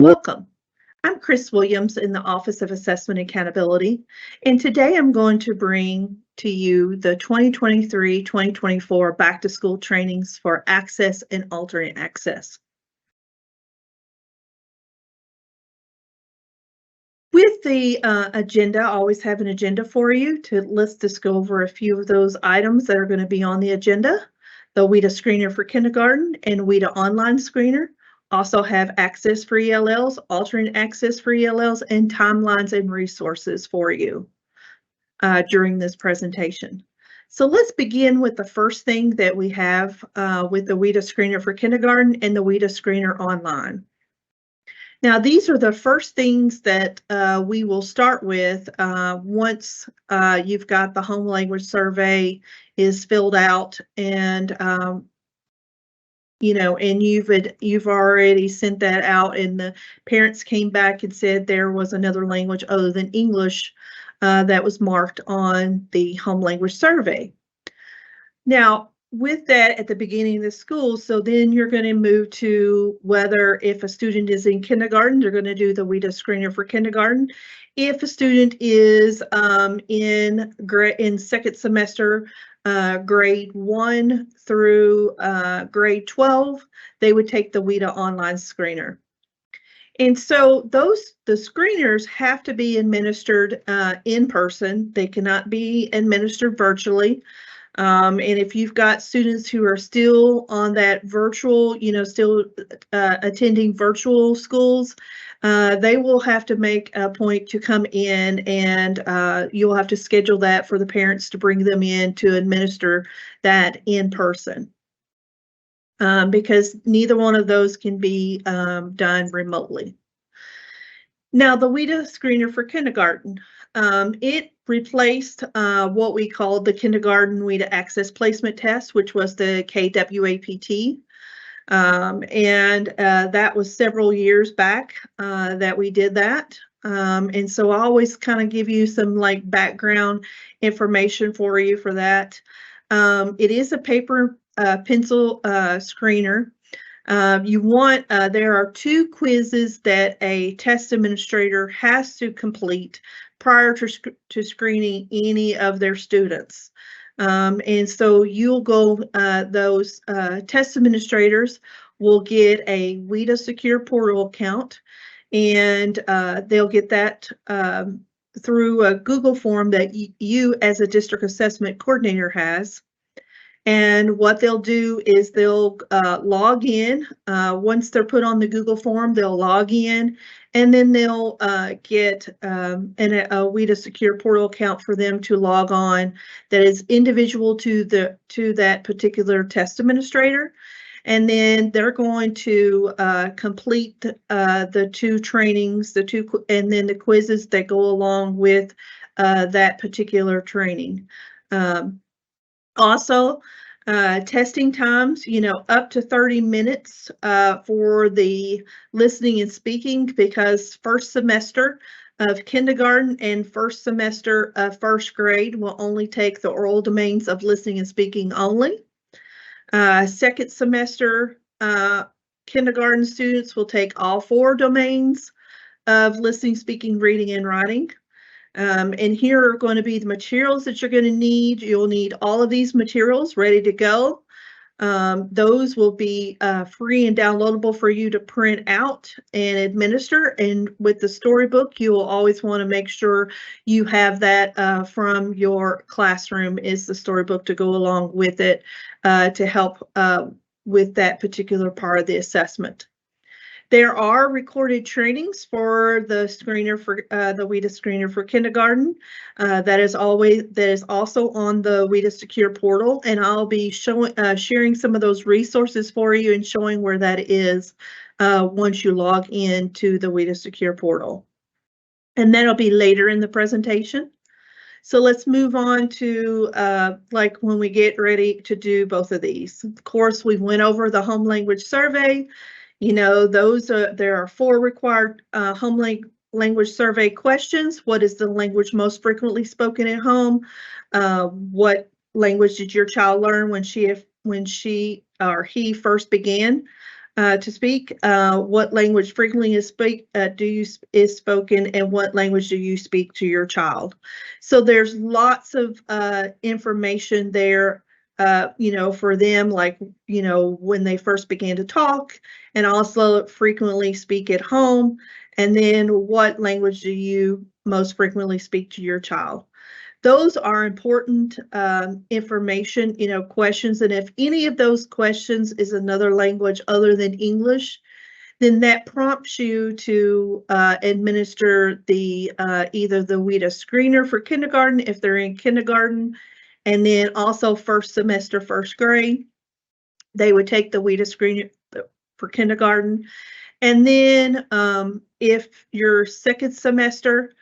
Welcome. I'm Chris Williams in the Office of Assessment Accountability, and today I'm going to bring to you the 2023-2024 Back to School trainings for Access and Alternate Access. With the agenda, I always have an agenda for you let's just go over a few of those items that are going to be on the agenda. The WIDA screener for kindergarten and WIDA online screener. Also have access for ELLs, alternate access for ELLs, and timelines and resources for you during this presentation. So let's begin with the first thing that we have with the WIDA screener for kindergarten and the WIDA screener online. Now, these are the first things that we will start with once you've got the home language survey is filled out and and you've already sent that out, and the parents came back and said there was another language other than English that was marked on the home language survey. Now, with that at the beginning of the school, so then you're going to move to whether if a student is in kindergarten, they're going to do the WIDA screener for kindergarten. If a student is in second semester, grade 1 through grade 12, they would take the WIDA online screener. And so the screeners have to be administered in person. They cannot be administered virtually. And if you've got students who are still on that virtual, still attending virtual schools, they will have to make a point to come in, and you'll have to schedule that for the parents to bring them in to administer that in person, because neither one of those can be done remotely. Now, the WIDA screener for kindergarten, it replaced what we called the kindergarten WIDA access placement test, which was the KWAPT. And that was several years back that we did that. And so I always kind of give you some background information for you for that. It is a paper pencil screener. There are 2 quizzes that a test administrator has to complete prior to screening any of their students. And so you'll go, those test administrators will get a WIDA Secure Portal account, and they'll get that through a Google form that you as a district assessment coordinator has. And what they'll do is they'll log in. Once they're put on the Google form, they'll log in, and then they'll get a WIDA Secure Portal account for them to log on that is individual to that particular test administrator. And then they're going to complete the 2 trainings, and then the quizzes that go along with that particular training. Also, testing times, up to 30 minutes for the listening and speaking, because first semester of kindergarten and first semester of first grade will only take the oral domains of listening and speaking only. Second semester kindergarten students will take all 4 domains of listening, speaking, reading, and writing. And here are going to be the materials that you're going to need. You'll need all of these materials ready to go. Those will be free and downloadable for you to print out and administer. And with the storybook, you will always want to make sure you have that from your classroom, is the storybook to go along with it to help with that particular part of the assessment. There are recorded trainings for the screener for the WIDA screener for kindergarten. That is also on the WIDA Secure Portal, and I'll be sharing some of those resources for you and showing where that is once you log in to the WIDA Secure Portal. And that'll be later in the presentation. So let's move on to when we get ready to do both of these. Of course, we went over the home language survey. There are 4 required home language survey questions. What is the language most frequently spoken at home? What language did your child learn when she or he first began to speak, what language frequently is spoken, and what language do you speak to your child. So there's lots of information there, for them, like, when they first began to talk, and also frequently speak at home, and then what language do you most frequently speak to your child. Those are important information, questions. And if any of those questions is another language other than English, then that prompts you to administer the either the WIDA screener for kindergarten if they're in kindergarten, and then also first semester, first grade, they would take the WIDA screener for kindergarten. And then if your second semester,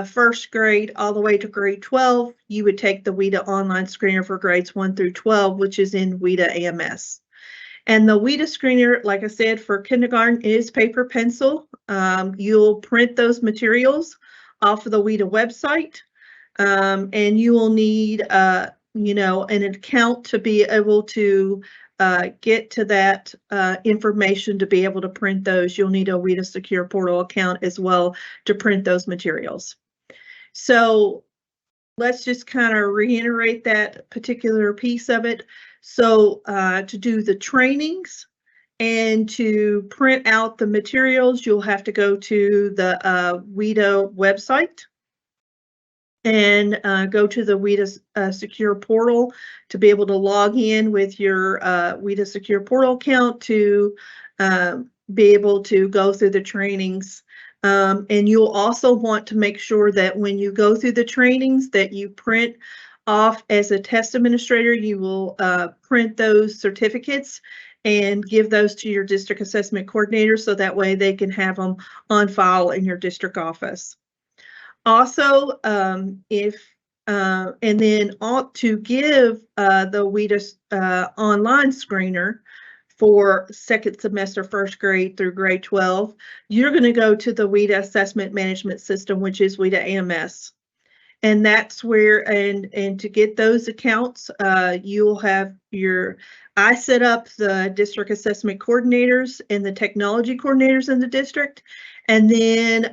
first grade all the way to grade 12, you would take the WIDA online screener for grades 1 through 12, which is in WIDA AMS. And the WIDA screener, like I said, for kindergarten is paper pencil. You'll print those materials off of the WIDA website, and you will need, an account to be able to get to that information to be able to print those. You'll need a WIDA Secure Portal account as well to print those materials. So let's just kind of reiterate that particular piece of it. So to do the trainings and to print out the materials, you'll have to go to the WIDA website and go to the WIDA Secure Portal to be able to log in with your WIDA Secure Portal account to be able to go through the trainings. And you'll also want to make sure that when you go through the trainings that you print off as a test administrator, you will print those certificates and give those to your district assessment coordinator so that way they can have them on file in your district office. Also, and then to give the WIDA online screener for second semester, first grade through grade 12, you're going to go to the WIDA Assessment Management System, which is WIDA AMS. And that's where, and to get those accounts, you'll have I set up the district assessment coordinators and the technology coordinators in the district, and then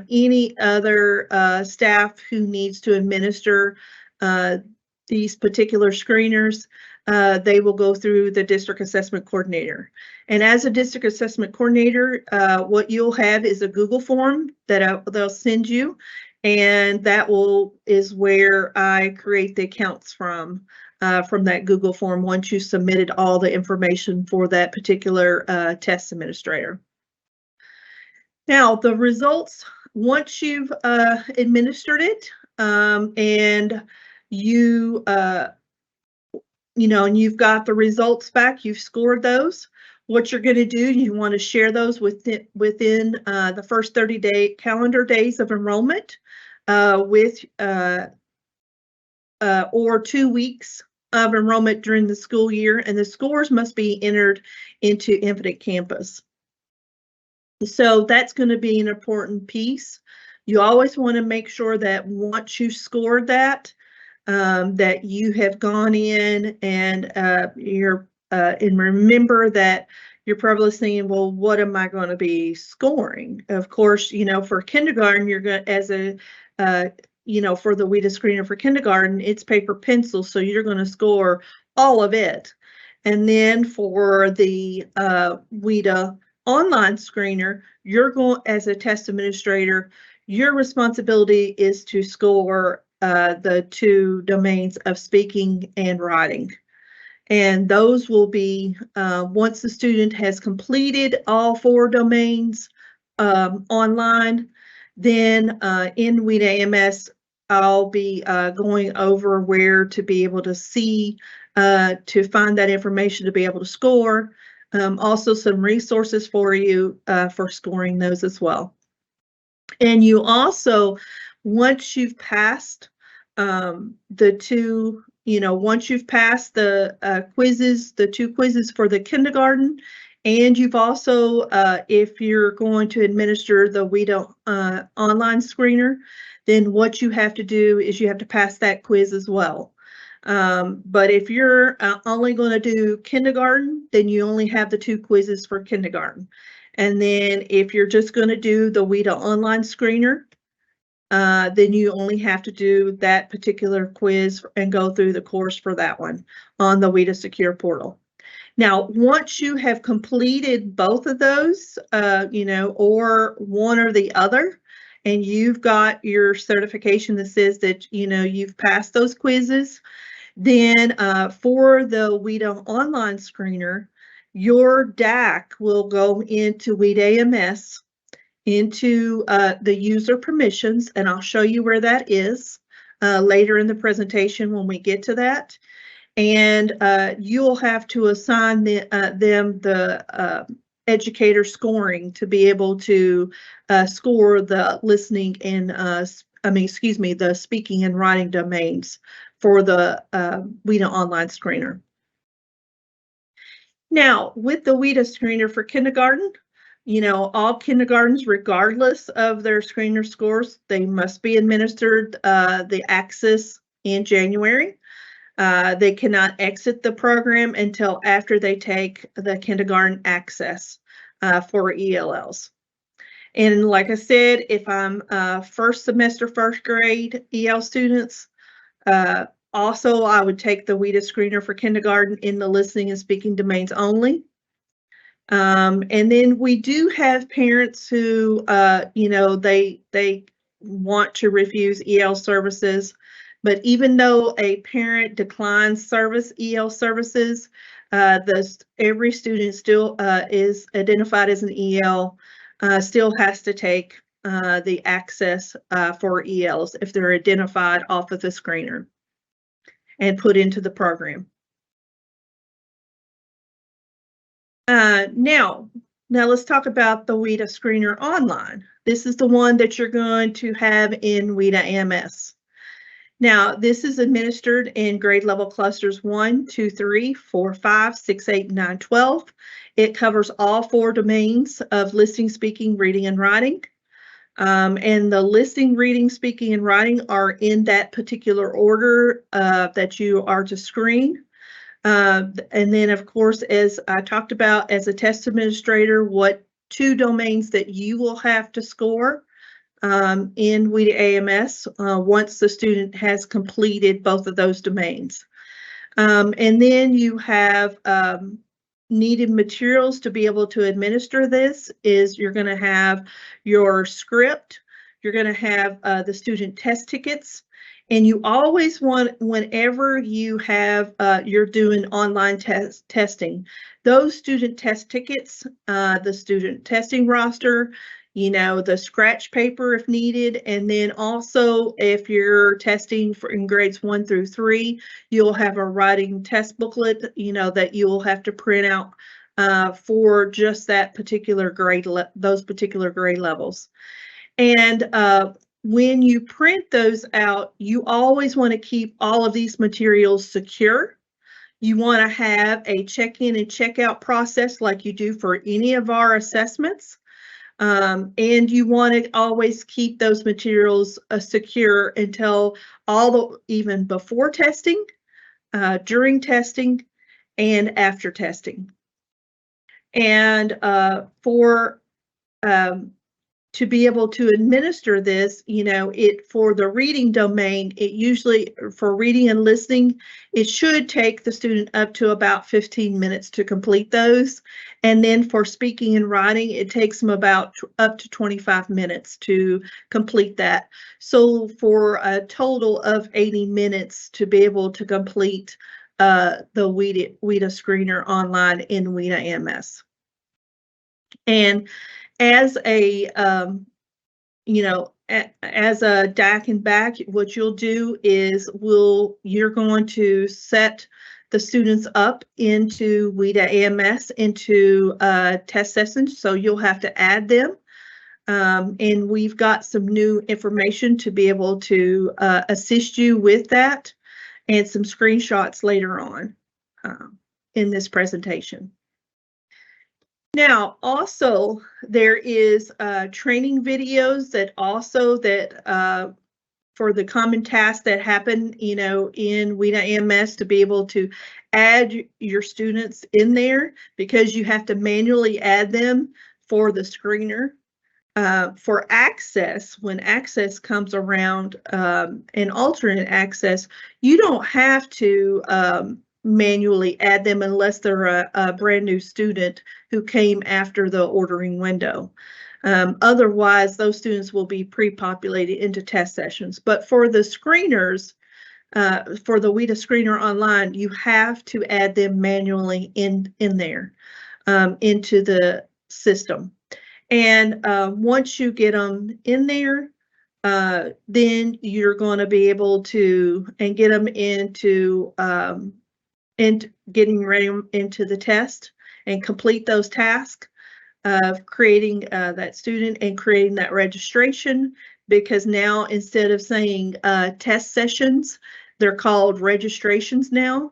any other staff who needs to administer these particular screeners, they will go through the district assessment coordinator. And as a district assessment coordinator, what you'll have is a Google form that they'll send you, and that is where I create the accounts from that Google form once you submitted all the information for that particular test administrator. Now, the results, once you've administered it and and you've got the results back, you've scored those, what you're going to do, you want to share those within the first 30 calendar days of enrollment with or 2 weeks of enrollment during the school year, and the scores must be entered into Infinite Campus. So that's going to be an important piece. You always want to make sure that once you scored that, that you have gone in and and remember that you're probably thinking, well, what am I going to be scoring? Of course, for kindergarten, you're going as a for the WIDA screener for kindergarten, it's paper pencil, so you're going to score all of it. And then for the WIDA online screener, you're going, as a test administrator, your responsibility is to score the 2 domains of speaking and writing. And those will be, once the student has completed all 4 domains online, then in WIDA AMS, I'll be going over where to be able to see, to find that information to be able to score. Also some resources for you for scoring those as well. And you also, once you've passed the 2, once you've passed the quizzes, the 2 quizzes for the kindergarten, and you've also, if you're going to administer the WIDA online screener, then what you have to do is you have to pass that quiz as well. But if you're only going to do kindergarten, then you only have the 2 quizzes for kindergarten. And then if you're just going to do the WIDA online screener, then you only have to do that particular quiz and go through the course for that one on the WIDA Secure portal. Now, once you have completed both of those, or one or the other, and you've got your certification that says that, you've passed those quizzes, then for the WIDA online screener, your DAC will go into WIDA AMS, into the user permissions, and I'll show you where that is later in the presentation when we get to that. And you'll have to assign them the educator scoring to be able to score the listening and, the speaking and writing domains for the WIDA online screener. Now, with the WIDA screener for kindergarten, all kindergartens, regardless of their screener scores, they must be administered the access in January. They cannot exit the program until after they take the kindergarten access for ELLs. And like I said, if I'm first semester, first grade EL students, also I would take the WIDA screener for kindergarten in the listening and speaking domains only. And then we do have parents who, they want to refuse EL services. But even though a parent declines EL services, every student still is identified as an EL, still has to take the access for ELs if they're identified off of the screener and put into the program. Now let's talk about the WIDA screener online. This is the one that you're going to have in WIDA AMS. Now, this is administered in grade level clusters 1, 2, 3, 4, 5, 6, 8, 9, 12. It covers all 4 domains of listening, speaking, reading, and writing. And the listening, reading, speaking, and writing are in that particular order that you are to screen. And then, of course, as I talked about as a test administrator, what 2 domains that you will have to score in WIDA AMS once the student has completed both of those domains. And then you have needed materials to be able to administer this is you're going to have your script, you're going to have the student test tickets, and you always want, whenever you have, you're doing online testing, those student test tickets, the student testing roster, the scratch paper if needed, and then also if you're testing in grades 1 through 3, you'll have a writing test booklet, that you'll have to print out for just that particular grade, those particular grade levels. And when you print those out, you always want to keep all of these materials secure. You want to have a check-in and check-out process like you do for any of our assessments. And you want to always keep those materials secure until even before testing, during testing, and after testing. And to be able to administer this, for the reading domain, it usually, for reading and listening, it should take the student up to about 15 minutes to complete those. And then for speaking and writing, it takes them about up to 25 minutes to complete that. So for a total of 80 minutes to be able to complete the WIDA screener online in WIDA AMS. And as a, as a DAC and BAC, what you'll do is you're going to set the students up into WIDA AMS into test sessions, so you'll have to add them. And we've got some new information to be able to assist you with that, and some screenshots later on in this presentation. Now, also, there is training videos that for the common tasks that happen, in WIDA AMS, to be able to add your students in there, because you have to manually add them for the screener. For access, when access comes around, and alternate access, you don't have to manually add them unless they're a brand new student who came after the ordering window. Otherwise, those students will be pre-populated into test sessions. But for the screeners, for the WIDA screener online, you have to add them manually in there, into the system. And once you get them in there, then you're going to be able to get them into and getting ready into the test and complete those tasks of creating that student and creating that registration, because now instead of saying test sessions, they're called registrations now.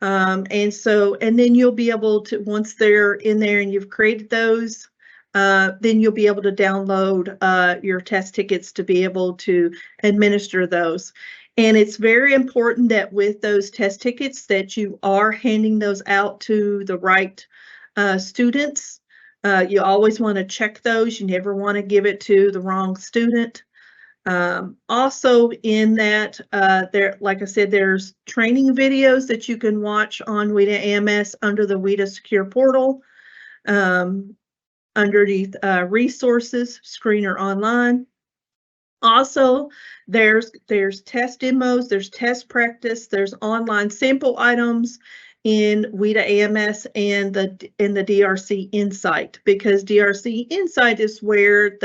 And then you'll be able to, once they're in there and you've created those, then you'll be able to download your test tickets to be able to administer those. And it's very important that with those test tickets that you are handing those out to the right students. You always want to check those. You never want to give it to the wrong student. Also in that, like I said, there's training videos that you can watch on WIDA AMS under the WIDA Secure Portal. Underneath resources, screener online. Also, there's test demos, there's test practice, there's online sample items in WIDA AMS and in the DRC Insight, because DRC Insight is where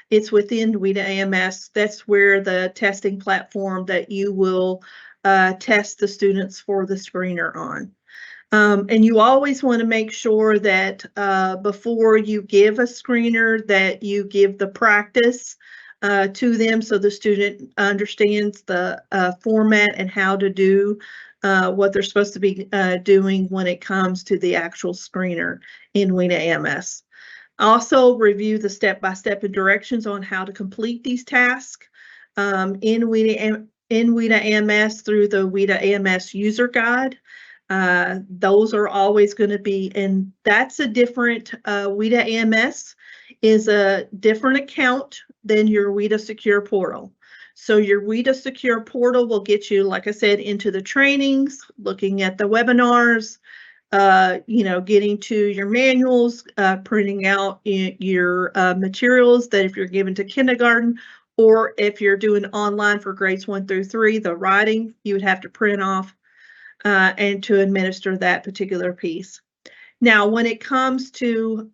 it's within WIDA AMS. That's where the testing platform that you will test the students for the screener on. And you always want to make sure that before you give a screener, that you give the practice to them, so the student understands the format and how to do what they're supposed to be doing when it comes to the actual screener in WIDA AMS. Also, review the step-by-step directions on how to complete these tasks in WIDA AMS through the WIDA AMS user guide. Those are always going to be, and that's a different, WIDA AMS is a different account than your WIDA Secure Portal. So your WIDA Secure Portal will get you, like I said, into the trainings, looking at the webinars, getting to your manuals, printing out your materials that if you're given to kindergarten, or if you're doing online for grades 1 through 3, the writing, you would have to print off and to administer that particular piece. Now, when it comes to,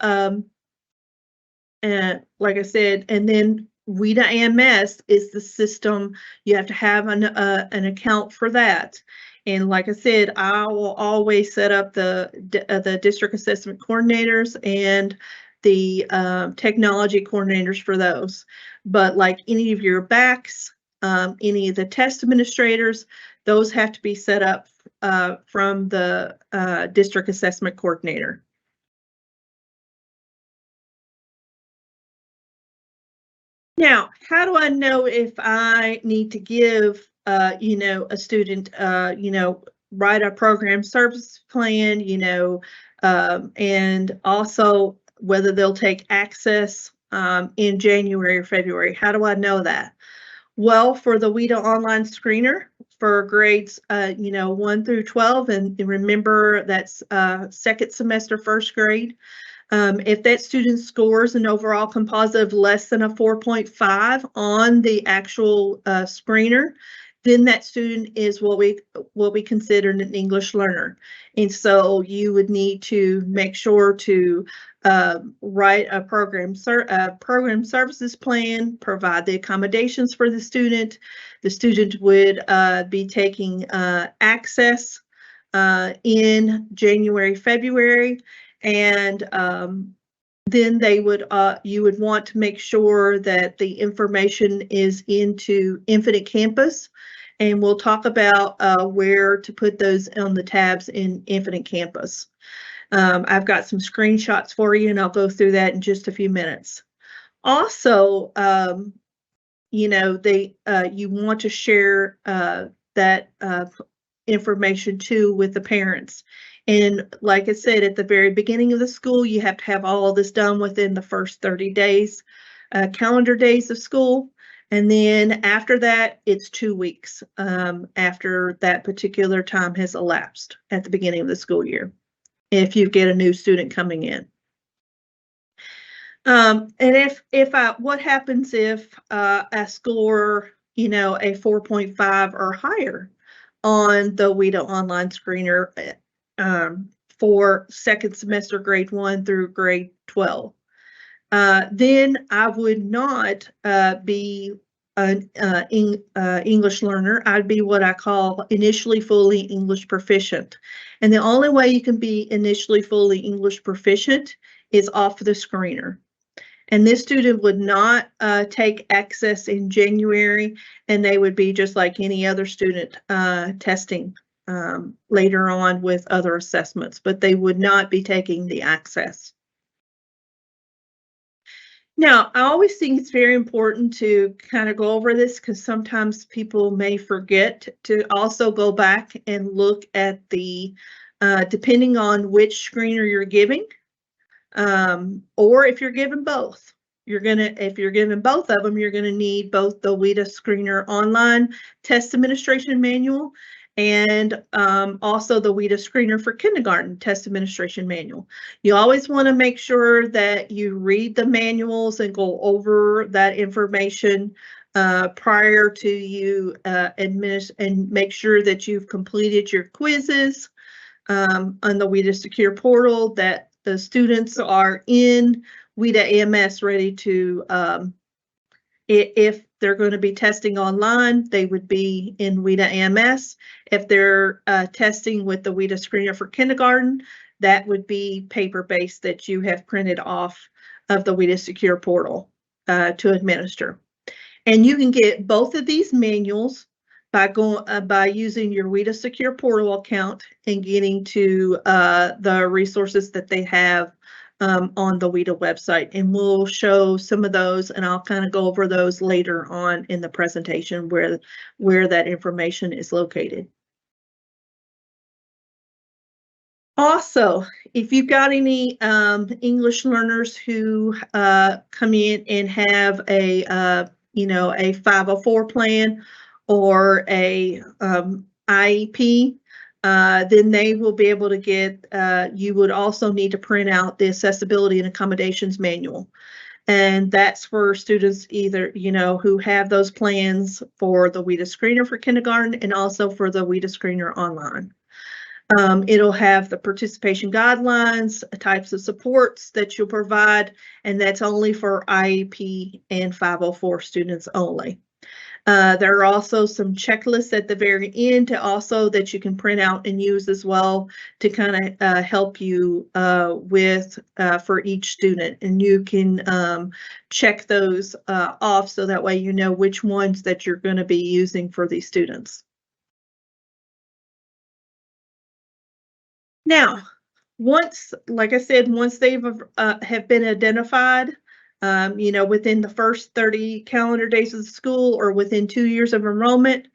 like I said, and then WIDA AMS is the system, you have to have an account for that. And like I said, I will always set up the district assessment coordinators and the technology coordinators for those. But like any of your BACs, any of the test administrators, those have to be set up from the district assessment coordinator. Now, how do I know if I need to give, a student, write a program service plan, and also whether they'll take access in January or February? How do I know that? Well, for the WIDA online screener for grades, 1 through 12, and remember that's second semester, first grade. If that student scores an overall composite of less than a 4.5 on the actual screener, then that student is what we consider an English learner. And so you would need to make sure to write a program services plan, provide the accommodations for the student. The student would be taking access in January, February, and then you would want to make sure that the information is into Infinite Campus, and we'll talk about where to put those on the tabs in Infinite Campus. I've got some screenshots for you, and I'll go through that in just a few minutes. Also, you know, you want to share that information too with the parents. And like I said, at the very beginning of the school, you have to have all of this done within the first 30 days, calendar days of school. And then after that, it's 2 weeks after that particular time has elapsed at the beginning of the school year, if you get a new student coming in. And what happens if I score, you know, a 4.5 or higher on the WIDA online screener for second semester grade 1 through grade 12? Then I would not be an English learner. I'd be what I call initially fully English proficient. And the only way you can be initially fully English proficient is off the screener. And this student would not take access in January, and they would be just like any other student testing later on with other assessments, but they would not be taking the access. Now, I always think it's very important to kind of go over this because sometimes people may forget to also go back and look at the, depending on which screener you're giving, or if you're given both. If you're given both of them, you're gonna need both the WIDA Screener Online Test Administration Manual and also the WIDA Screener for Kindergarten Test Administration Manual. You always want to make sure that you read the manuals and go over that information prior to you administer, and make sure that you've completed your quizzes on the WIDA Secure Portal, that the students are in WIDA AMS ready to, if they're going to be testing online, they would be in WIDA AMS. If they're testing with the WIDA Screener for Kindergarten, that would be paper-based that you have printed off of the WIDA Secure Portal to administer. And you can get both of these manuals by using your WIDA Secure Portal account and getting to the resources that they have on the WIDA website. And we'll show some of those, and I'll kind of go over those later on in the presentation where that information is located. Also, if you've got any English learners who come in and have a you know, a 504 plan or a IEP, then they will be able to get, you would also need to print out the Accessibility and Accommodations Manual. And that's for students either, you know, who have those plans for the WIDA Screener for Kindergarten and also for the WIDA Screener Online. It'll have the participation guidelines, types of supports that you'll provide, and that's only for IEP and 504 students only. There are also some checklists at the very end that you can print out and use as well to kind of help you with for each student, and you can check those off so that way you know which ones that you're going to be using for these students. Now, like I said, once they've have been identified, you know, within the first 30 calendar days of the school or within 2 years of enrollment,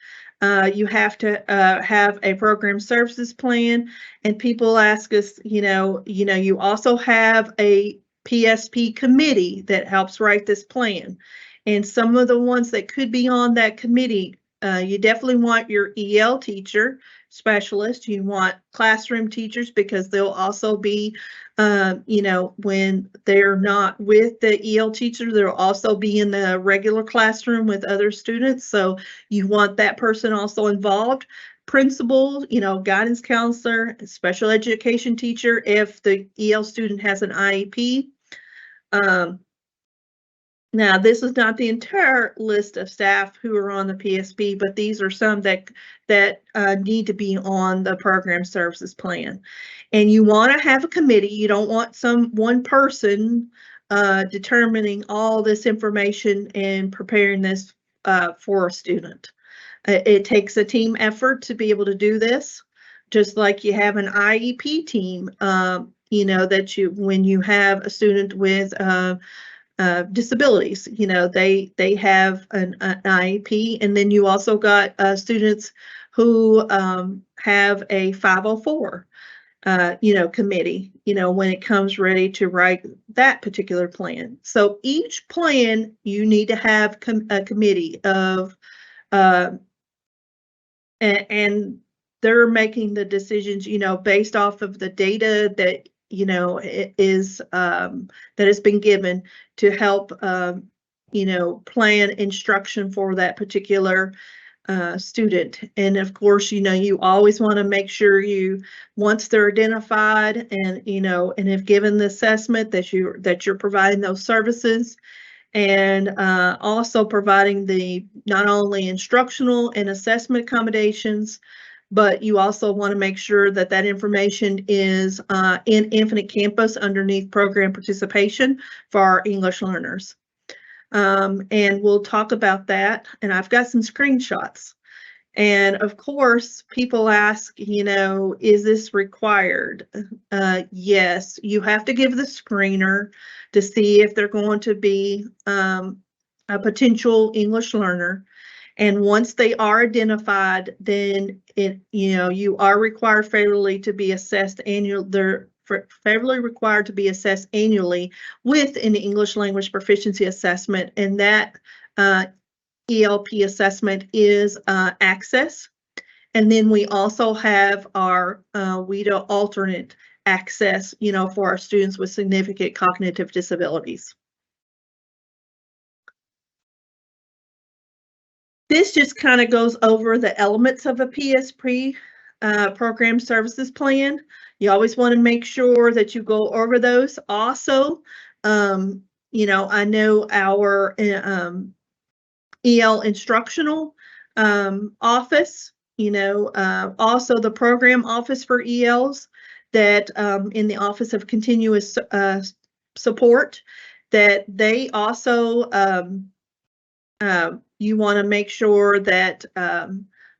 you have to have a program services plan. And people ask us, you also have a PSP committee that helps write this plan. And some of the ones that could be on that committee, you definitely want your EL teacher specialist. You want classroom teachers because they'll also be, when they're not with the EL teacher, they'll also be in the regular classroom with other students. So you want that person also involved. Principal, guidance counselor, special education teacher if the EL student has an IEP. Now, this is not the entire list of staff who are on the PSP, but these are some that need to be on the program services plan. And you want to have a committee. You don't want one person determining all this information and preparing this for a student. It takes a team effort to be able to do this, just like you have an IEP team. When you have a student with disabilities. You know, they have an IEP, and then you also got students who have a 504 committee, when it comes ready to write that particular plan. So each plan, you need to have a committee of, and they're making the decisions, based off of the data that, it is, that has been given to help, plan instruction for that particular student. And of course, you always want to make sure once they're identified and, and have given the assessment, that you're providing those services, and also providing the not only instructional and assessment accommodations, but you also want to make sure that that information is in Infinite Campus underneath program participation for our English learners. And we'll talk about that. And I've got some screenshots. And of course, people ask, is this required? Yes, you have to give the screener to see if they're going to be a potential English learner. And once they are identified, then you are required federally to be assessed They're federally required to be assessed annually with an English language proficiency assessment, and that ELP assessment is access. And then we also have our WIDA alternate access, for our students with significant cognitive disabilities. This just kind of goes over the elements of a PSP program services plan. You always want to make sure that you go over those. Also, I know our EL instructional office, also the program office for ELs, that in the Office of Continuous Support, that they also, you want to make sure that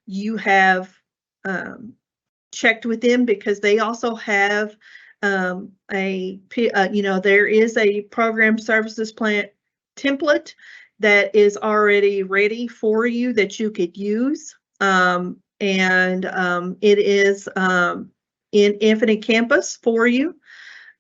you have checked with them, because they also have there is a program services plan template that is already ready for you that you could use. And it is in Infinite Campus for you.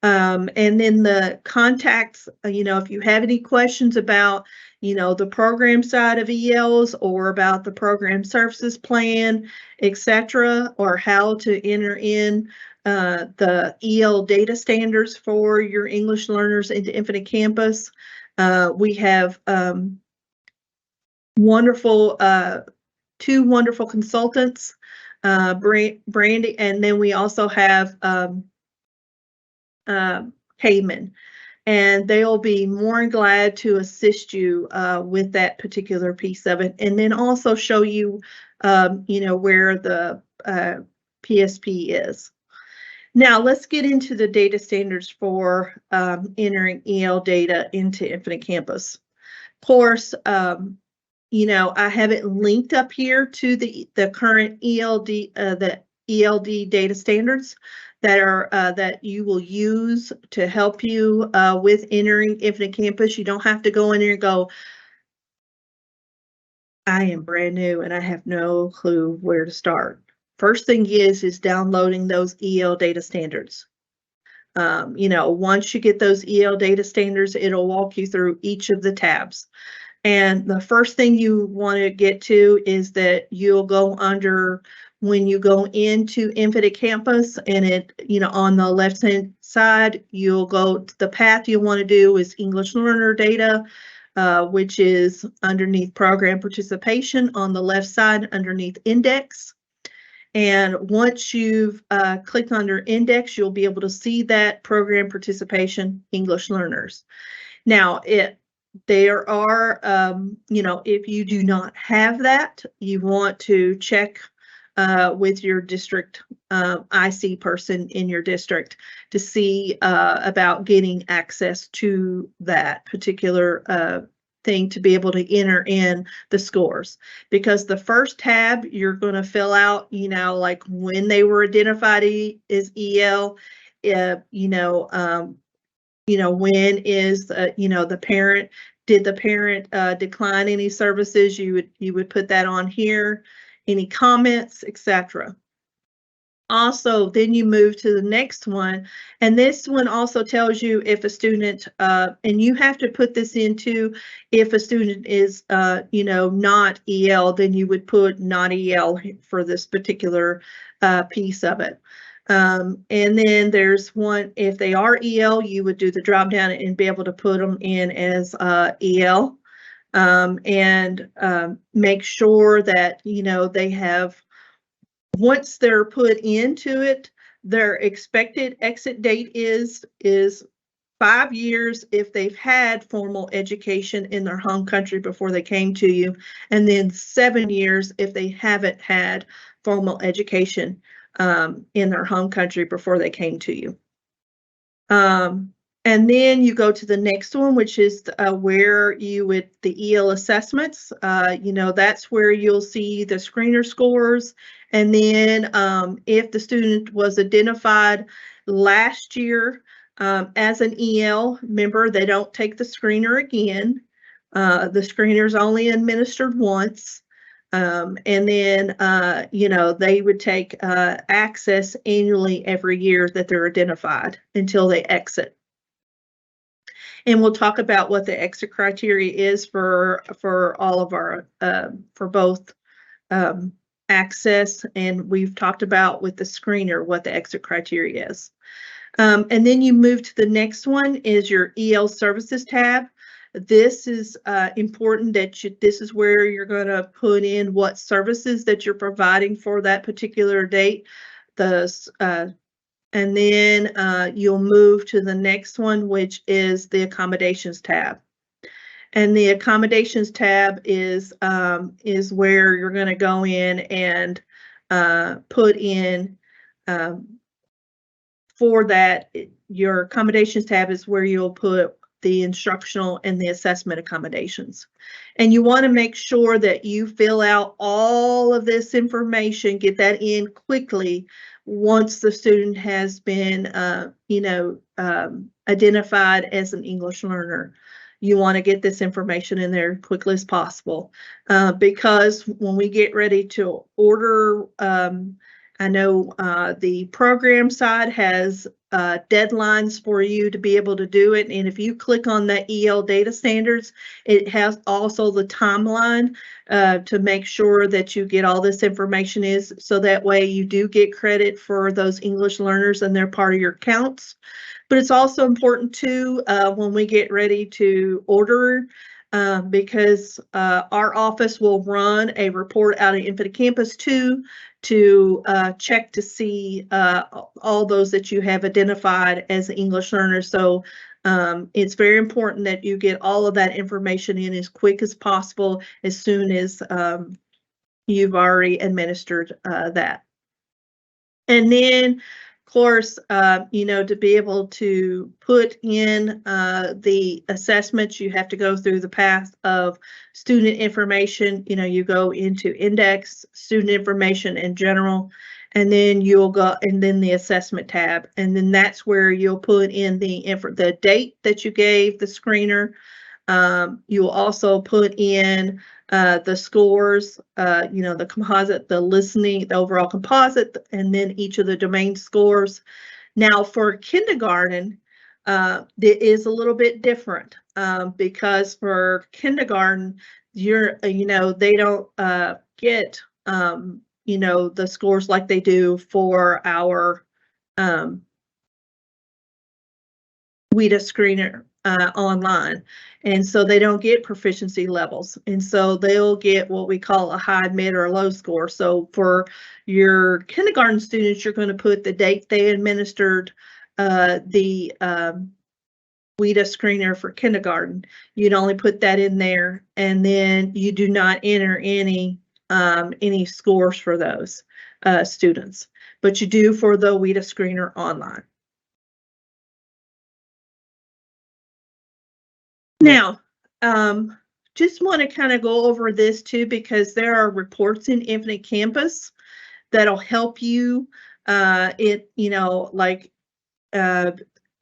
And then the contacts, if you have any questions about, the program side of ELs, or about the program services plan, etc., or how to enter in the EL data standards for your English learners into Infinite Campus, we have two wonderful consultants, Brandy, and then we also have Heyman, and they'll be more than glad to assist you with that particular piece of it, and then also show you, where the PSP is. Now let's get into the data standards for entering EL data into Infinite Campus. Of course, I have it linked up here to the current the ELD data standards that are that you will use to help you with entering Infinite Campus. You don't have to go in there and go, I am brand new and I have no clue where to start. First thing is downloading those EL data standards. Once you get those EL data standards, it'll walk you through each of the tabs. And the first thing you want to get to is that you'll go under, when you go into Infinite Campus, and it, on the left-hand side, you'll go to the path you want to do is English learner data, which is underneath program participation on the left side underneath index. And once you've clicked under index, you'll be able to see that program participation English learners. Now, there are, if you do not have that, you want to check with your district IC person in your district to see about getting access to that particular thing to be able to enter in the scores. Because the first tab you're going to fill out, like when they were identified as EL, when is the parent, did the parent decline any services? You would put that on here, any comments, etc. Also, then you move to the next one, and this one also tells you if a student, and you have to put this into, if a student is, not EL, then you would put not EL for this particular piece of it. And then there's one, if they are EL, you would do the drop down and be able to put them in as EL, and make sure that, they have, once they're put into it, their expected exit date is 5 years if they've had formal education in their home country before they came to you, and then 7 years if they haven't had formal education in their home country before they came to you. And then you go to the next one, which is where you would, the EL assessments, that's where you'll see the screener scores. And then if the student was identified last year as an EL member, they don't take the screener again. The screener is only administered once. And then, they would take access annually every year that they're identified until they exit. And we'll talk about what the exit criteria is for all of our, for both access, and we've talked about with the screener what the exit criteria is. And then you move to the next one is your EL services tab. This is important that this is where you're going to put in what services that you're providing for that particular date. And then you'll move to the next one, which is the accommodations tab. And the accommodations tab is where you're going to go in and put in for that. Your accommodations tab is where you'll put the instructional and the assessment accommodations. And you want to make sure that you fill out all of this information, get that in quickly once the student has been, identified as an English learner. You want to get this information in there as quickly as possible, because when we get ready to order, I know the program side has deadlines for you to be able to do it. And if you click on the EL data standards, it has also the timeline to make sure that you get all this information is, so that way you do get credit for those English learners and they're part of your counts. But it's also important too when we get ready to order, because our office will run a report out of Infinite Campus to check to see all those that you have identified as English learners. So it's very important that you get all of that information in as quick as possible as soon as you've already administered that. And then, of course, to be able to put in the assessments, you have to go through the path of student information. You go into index, student information in general, and then you'll go, and then the assessment tab. And then that's where you'll put in the date that you gave the screener. You'll also put in the scores, the composite, the listening, the overall composite, and then each of the domain scores. Now for kindergarten, it is a little bit different because for kindergarten, they don't get, the scores like they do for our WIDA screener online. And so they don't get proficiency levels. And so they'll get what we call a high, mid, or low score. So for your kindergarten students, you're going to put the date they administered the WIDA screener for kindergarten. You'd only put that in there, and then you do not enter any scores for those students, but you do for the WIDA screener online. Now, just want to kind of go over this too, because there are reports in Infinite Campus that'll help you.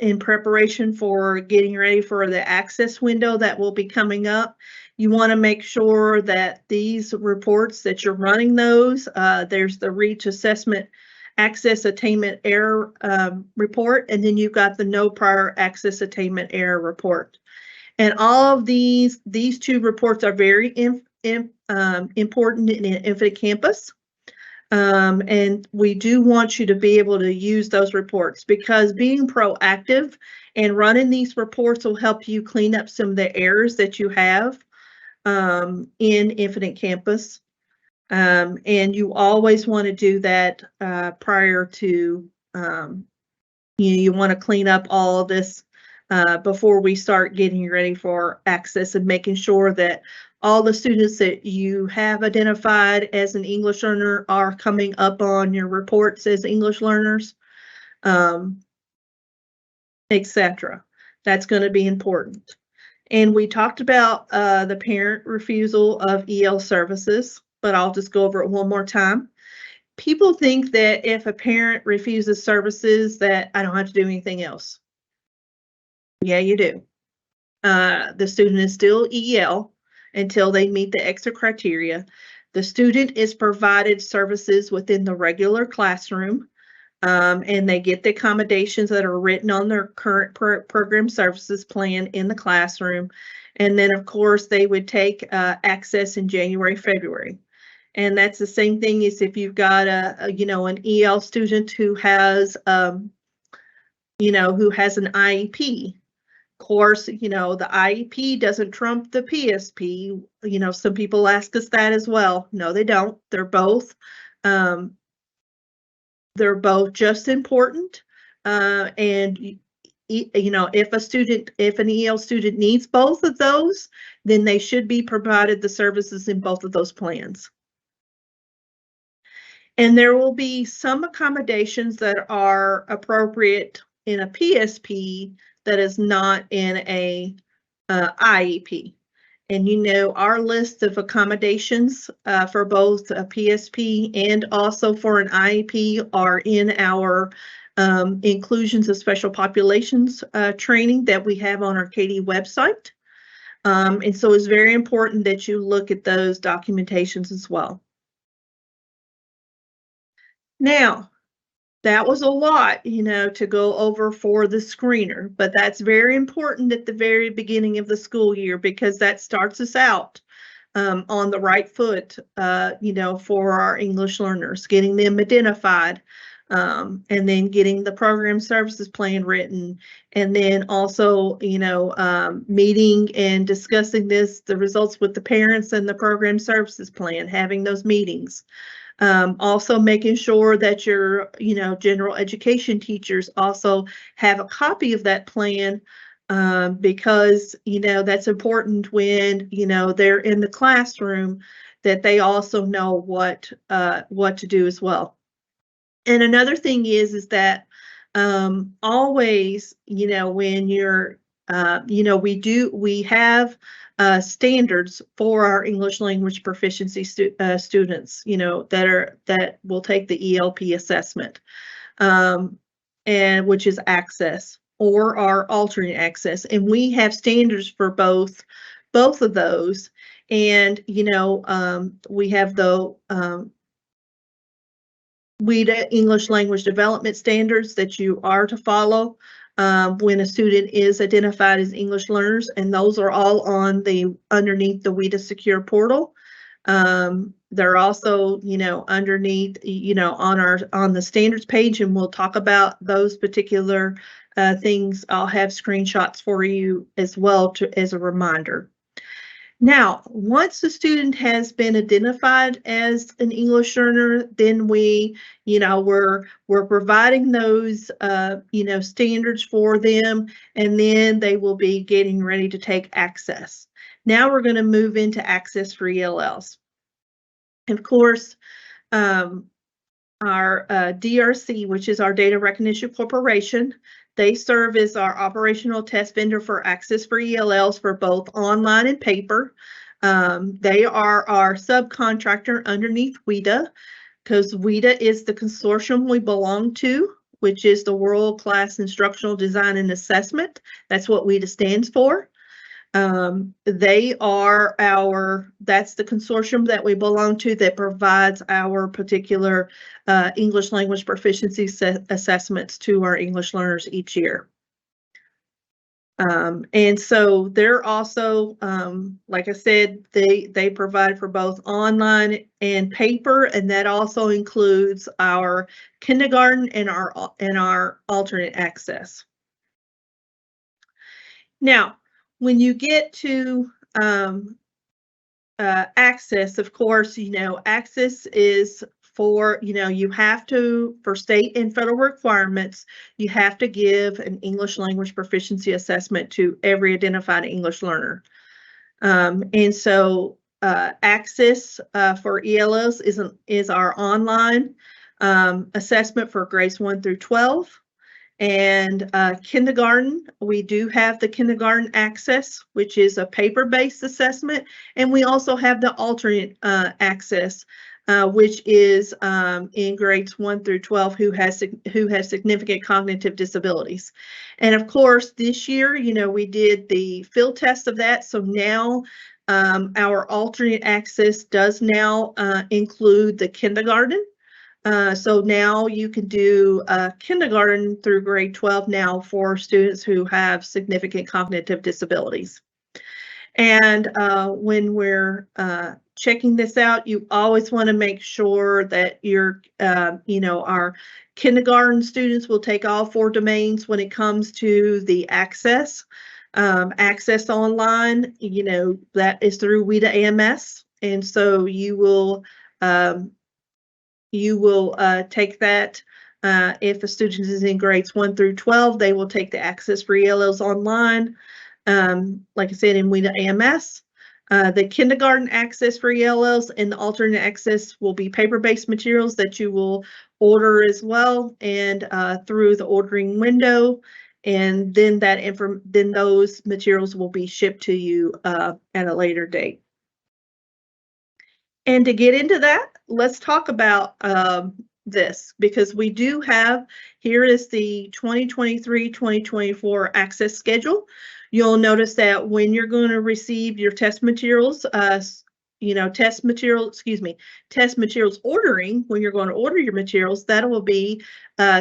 in preparation for getting ready for the access window that will be coming up, you want to make sure that these reports that you're running those, there's the reach assessment access attainment error report, and then you've got the no prior access attainment error report. And all of these two reports are very important in Infinite Campus. And we do want you to be able to use those reports, because being proactive and running these reports will help you clean up some of the errors that you have in Infinite Campus. And you always want to do that prior to, you want to clean up all of this before we start getting ready for access, and making sure that all the students that you have identified as an English learner are coming up on your reports as English learners, etc. That's going to be important. And we talked about the parent refusal of EL services, but I'll just go over it one more time. People think that if a parent refuses services that I don't have to do anything else. Yeah, you do. The student is still EL until they meet the exit criteria. The student is provided services within the regular classroom, and they get the accommodations that are written on their current program services plan in the classroom. And then, of course, they would take access in January, February. And that's the same thing as if you've got an EL student who has, who has an IEP. Of course, the IEP doesn't trump the PSP. Some people ask us that as well. No, they don't. They're both just important. And if an EL student needs both of those, then they should be provided the services in both of those plans. And there will be some accommodations that are appropriate in a PSP that is not in a IEP. And our list of accommodations for both a PSP and also for an IEP are in our inclusions of special populations training that we have on our KD website. And so it's very important that you look at those documentations as well. Now, that was a lot, to go over for the screener, but that's very important at the very beginning of the school year, because that starts us out on the right foot, for our English learners, getting them identified, and then getting the program services plan written, and then also, meeting and discussing the results with the parents and the program services plan, having those meetings. Also making sure that your, general education teachers also have a copy of that plan, because, that's important when, they're in the classroom, that they also know what to do as well. And another thing is that always, when you're, we have standards for our English language proficiency students, that will take the ELP assessment, and which is access or our alternate access. And we have standards for both of those. And, we have the WIDA English language development standards that you are to follow when a student is identified as English learners, and those are all on underneath the WIDA Secure portal. They're also, underneath, on the standards page, and we'll talk about those particular things. I'll have screenshots for you as well as a reminder. Now, once the student has been identified as an English learner, then we're providing those, standards for them, and then they will be getting ready to take access. Now we're going to move into access for ELLs. Of course, our DRC, which is our Data Recognition Corporation, they serve as our operational test vendor for access for ELLs for both online and paper. They are our subcontractor underneath WIDA, because WIDA is the consortium we belong to which is the World Class Instructional Design and Assessment. That's what WIDA stands for. They are that's the consortium that we belong to that provides our particular English language proficiency assessments to our English learners each year. And so they're also, like I said, they provide for both online and paper, and that also includes our kindergarten and our alternate access. Now, when you get to access, of course, access is for, you have to, for state and federal requirements, you have to give an English language proficiency assessment to every identified English learner. And so access for ELLs is our online assessment for grades 1 through 12. And kindergarten, we do have the kindergarten access, which is a paper-based assessment, and we also have the alternate access, which is in grades 1 through 12 who has significant cognitive disabilities. And of course, this year, we did the field test of that, so now our alternate access does now include the kindergarten. So now you can do kindergarten through grade 12 now for students who have significant cognitive disabilities. And when we're checking this out, you always want to make sure that our kindergarten students will take all 4 domains when it comes to the access. Access online, that is through WIDA AMS. And so you will take that. If a student is in grades 1 through 12, they will take the access for ELLs online, like I said, in WIDA AMS. The kindergarten access for ELLs and the alternate access will be paper-based materials that you will order as well, and through the ordering window, and then then those materials will be shipped to you at a later date. And to get into that, let's talk about this, because we do have, here is the 2023-2024 access schedule. You'll notice that when you're going to receive your test materials, test materials ordering, when you're going to order your materials, that will be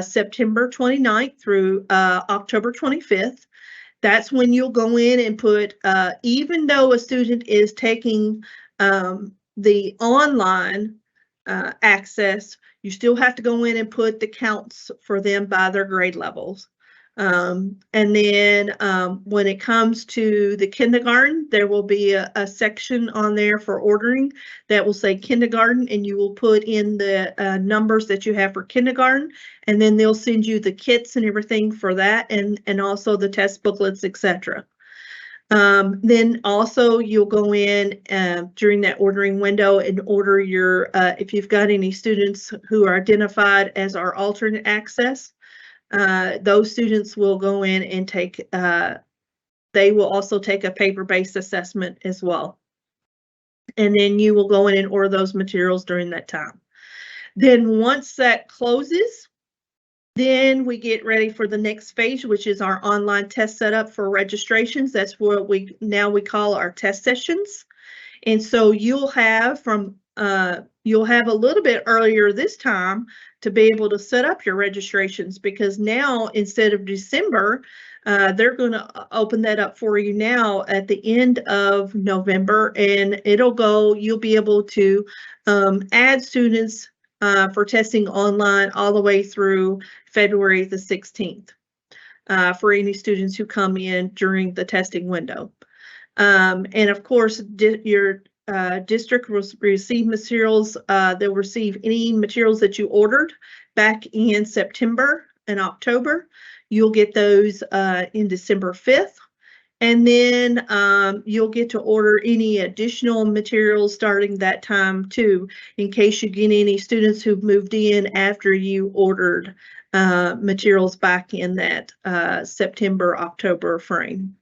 September 29th through October 25th. That's when you'll go in and put, even though a student is taking the online access, you still have to go in and put the counts for them by their grade levels. And then when it comes to the kindergarten, there will be a section on there for ordering that will say kindergarten, and you will put in the numbers that you have for kindergarten, and then they'll send you the kits and everything for that, and also the test booklets, etc. Then also you'll go in during that ordering window and order your, if you've got any students who are identified as our alternate access, those students will go in and take, they will also take a paper-based assessment as well. And then you will go in and order those materials during that time. Then once that closes, then we get ready for the next phase, which is our online test setup for registrations. That's what we call our test sessions. And so you'll have a little bit earlier this time to be able to set up your registrations, because now instead of December, they're going to open that up for you now at the end of November, and you'll be able to add students for testing online all the way through February the 16th for any students who come in during the testing window. And of course, your district will receive materials. They'll receive any materials that you ordered back in September and October. You'll get those in December 5th. And then you'll get to order any additional materials starting that time too, in case you get any students who've moved in after you ordered materials back in that September, October frame.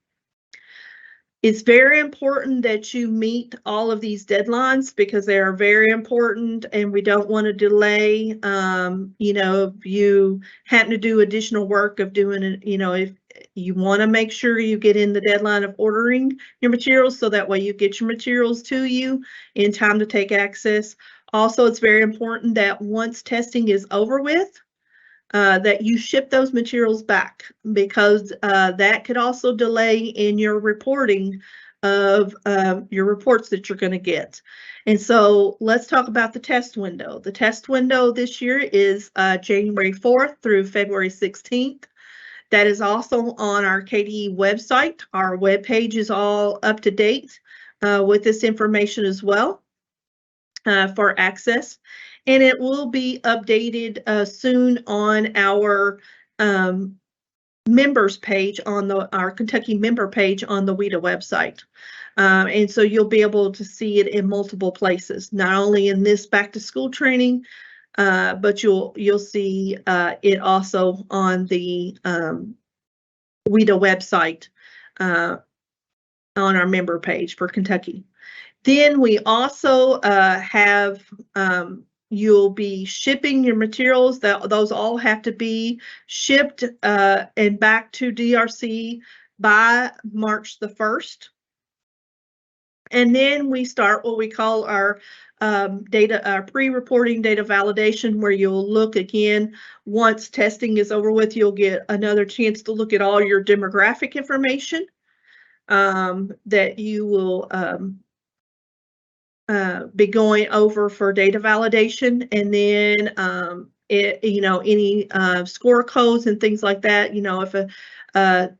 It's very important that you meet all of these deadlines because they are very important and we don't want to delay. If you happen to do additional work of doing it, if you want to make sure you get in the deadline of ordering your materials so that way you get your materials to you in time to take access. Also, it's very important that once testing is over with, that you ship those materials back because that could also delay in your reporting of your reports that you're going to get. And so let's talk about the test window. The test window this year is January 4th through February 16th. That is also on our KDE website. Our webpage is all up to date with this information as well for access. And it will be updated soon on our members page on our Kentucky member page on the WIDA website. And so you'll be able to see it in multiple places, not only in this back to school training, but you'll see it also on the WIDA website on our member page for Kentucky. Then we also have you'll be shipping your materials. Those all have to be shipped and back to DRC by March the 1st. And then we start what we call our pre-reporting data validation, where you'll look again, once testing is over with, you'll get another chance to look at all your demographic information that you will be going over for data validation, and then any score codes and things like that. If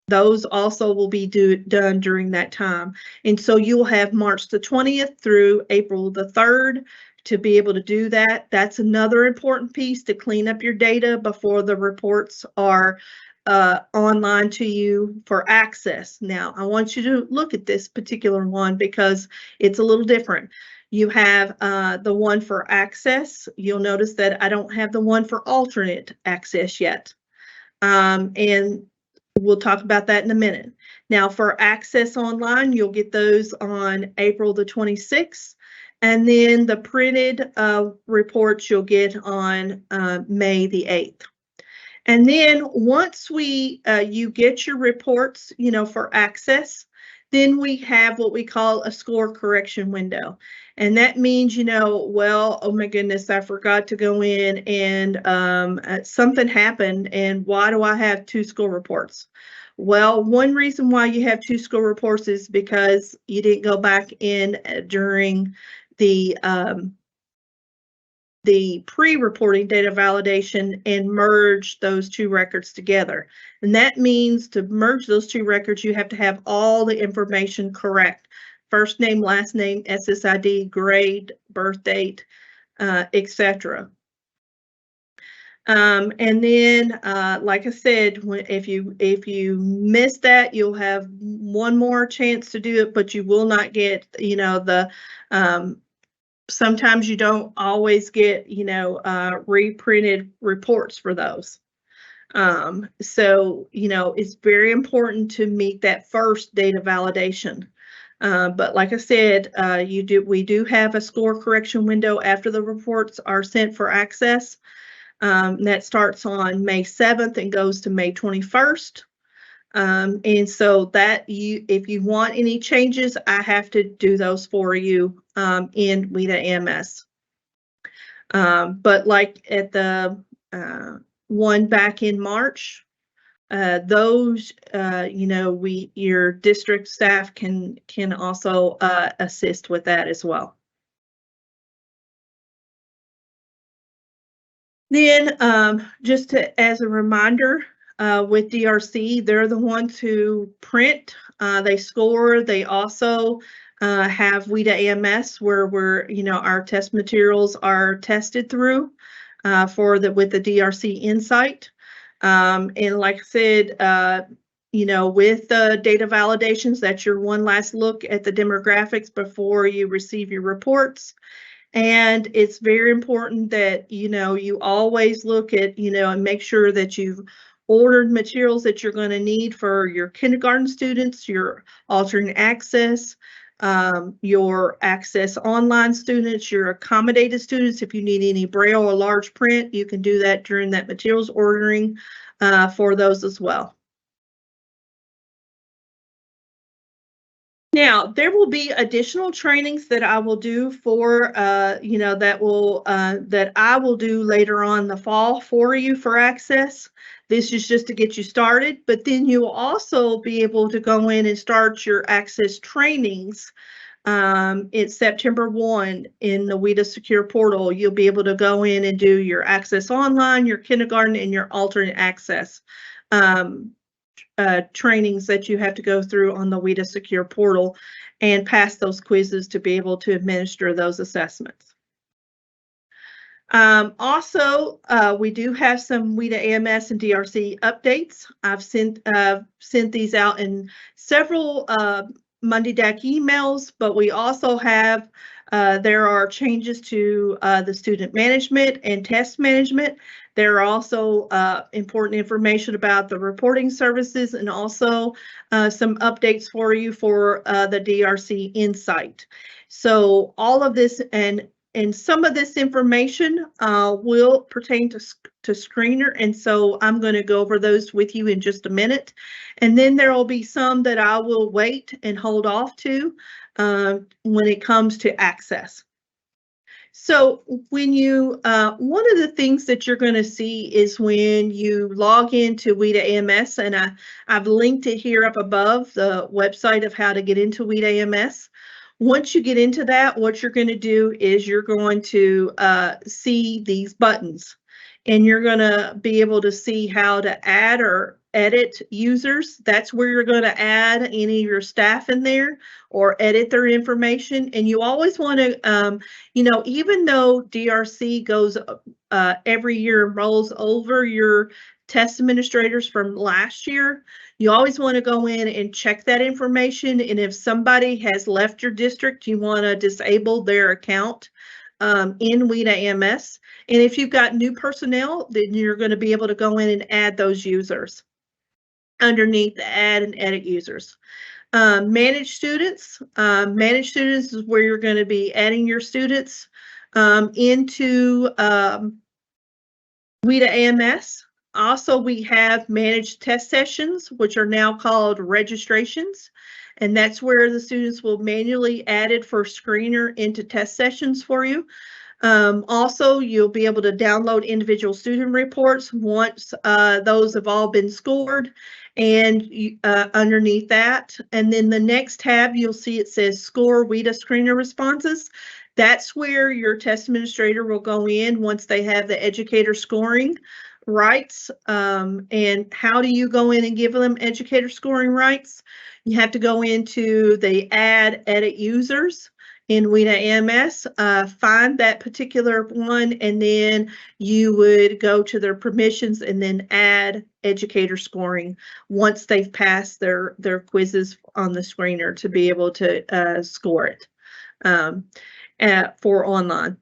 those also will be done during that time, and so you'll have March the 20th through April the 3rd to be able to do that. That's another important piece to clean up your data before the reports are online to you for access. Now, I want you to look at this particular one because it's a little different. You have the one for access. You'll notice that I don't have the one for alternate access yet. And we'll talk about that in a minute. Now, for access online, you'll get those on April the 26th. And then the printed reports you'll get on May the 8th. And then once you get your reports, for access, then we have what we call a score correction window. And that means, well, oh my goodness, I forgot to go in and something happened. And why do I have 2 school reports? Well, one reason why you have 2 school reports is because you didn't go back in during the pre-reporting data validation and merge those 2 records together. And that means to merge those 2 records, you have to have all the information correct. First name, last name, SSID, grade, birth date, etc. And then, like I said, if you miss that, you'll have one more chance to do it, but you will not get, sometimes you don't always get, reprinted reports for those. So, it's very important to meet that first data validation. But like I said, we do have a score correction window after the reports are sent for access. That starts on May 7th and goes to May 21st. And so that if you want any changes, I have to do those for you in WIDA AMS. But like at the one back in March, those, your district staff can also assist with that as well. Then just as a reminder, with DRC, they're the ones who print, they score, they also have WIDA AMS where our test materials are tested through with the DRC Insight. And like I said, with the data validations, that's your one last look at the demographics before you receive your reports. And it's very important that, you always look at, and make sure that you've ordered materials that you're going to need for your kindergarten students, your alternate access, your access online students, your accommodated students. If you need any braille or large print, you can do that during that materials ordering for those as well. Now, there will be additional trainings that I will do for, that I will do later on in the fall for you for access. This is just to get you started, but then you'll also be able to go in and start your access trainings. It's September 1 in the WIDA Secure Portal. You'll be able to go in and do your access online, your kindergarten, and your alternate access trainings that you have to go through on the WIDA Secure Portal and pass those quizzes to be able to administer those assessments. Also, we do have some WIDA AMS and DRC updates. I've sent these out in several Monday DAC emails, but we also have there are changes to the student management and test management. There are also important information about the reporting services and also some updates for you for the DRC Insight. So all of this and some of this information will pertain to Screener, and so I'm going to go over those with you in just a minute. And then there will be some that I will wait and hold off to when it comes to access. So when you, one of the things that you're going to see is when you log into WIDA AMS, and I've linked it here up above, the website of how to get into WIDA AMS. Once you get into that, what you're going to do is you're going to see these buttons, and you're going to be able to see how to add or edit users. That's where you're going to add any of your staff in there or edit their information. And you always want to, even though DRC goes every year and rolls over your test administrators from last year, you always want to go in and check that information. And if somebody has left your district, you want to disable their account in WIDA AMS. And if you've got new personnel, then you're going to be able to go in and add those users underneath the add and edit users. Manage students. Manage students is where you're going to be adding your students into WIDA AMS. Also, we have managed test sessions, which are now called registrations, and that's where the students will manually add it for Screener into test sessions for you. Also, you'll be able to download individual student reports once those have all been scored, and underneath that. And then the next tab, you'll see it says Score WIDA Screener Responses. That's where your test administrator will go in once they have the educator scoring rights. And how do you go in and give them educator scoring rights? You have to go into the add edit users in WIDA AMS, find that particular one, and then you would go to their permissions and then add educator scoring once they've passed their quizzes on the screener to be able to score it for online.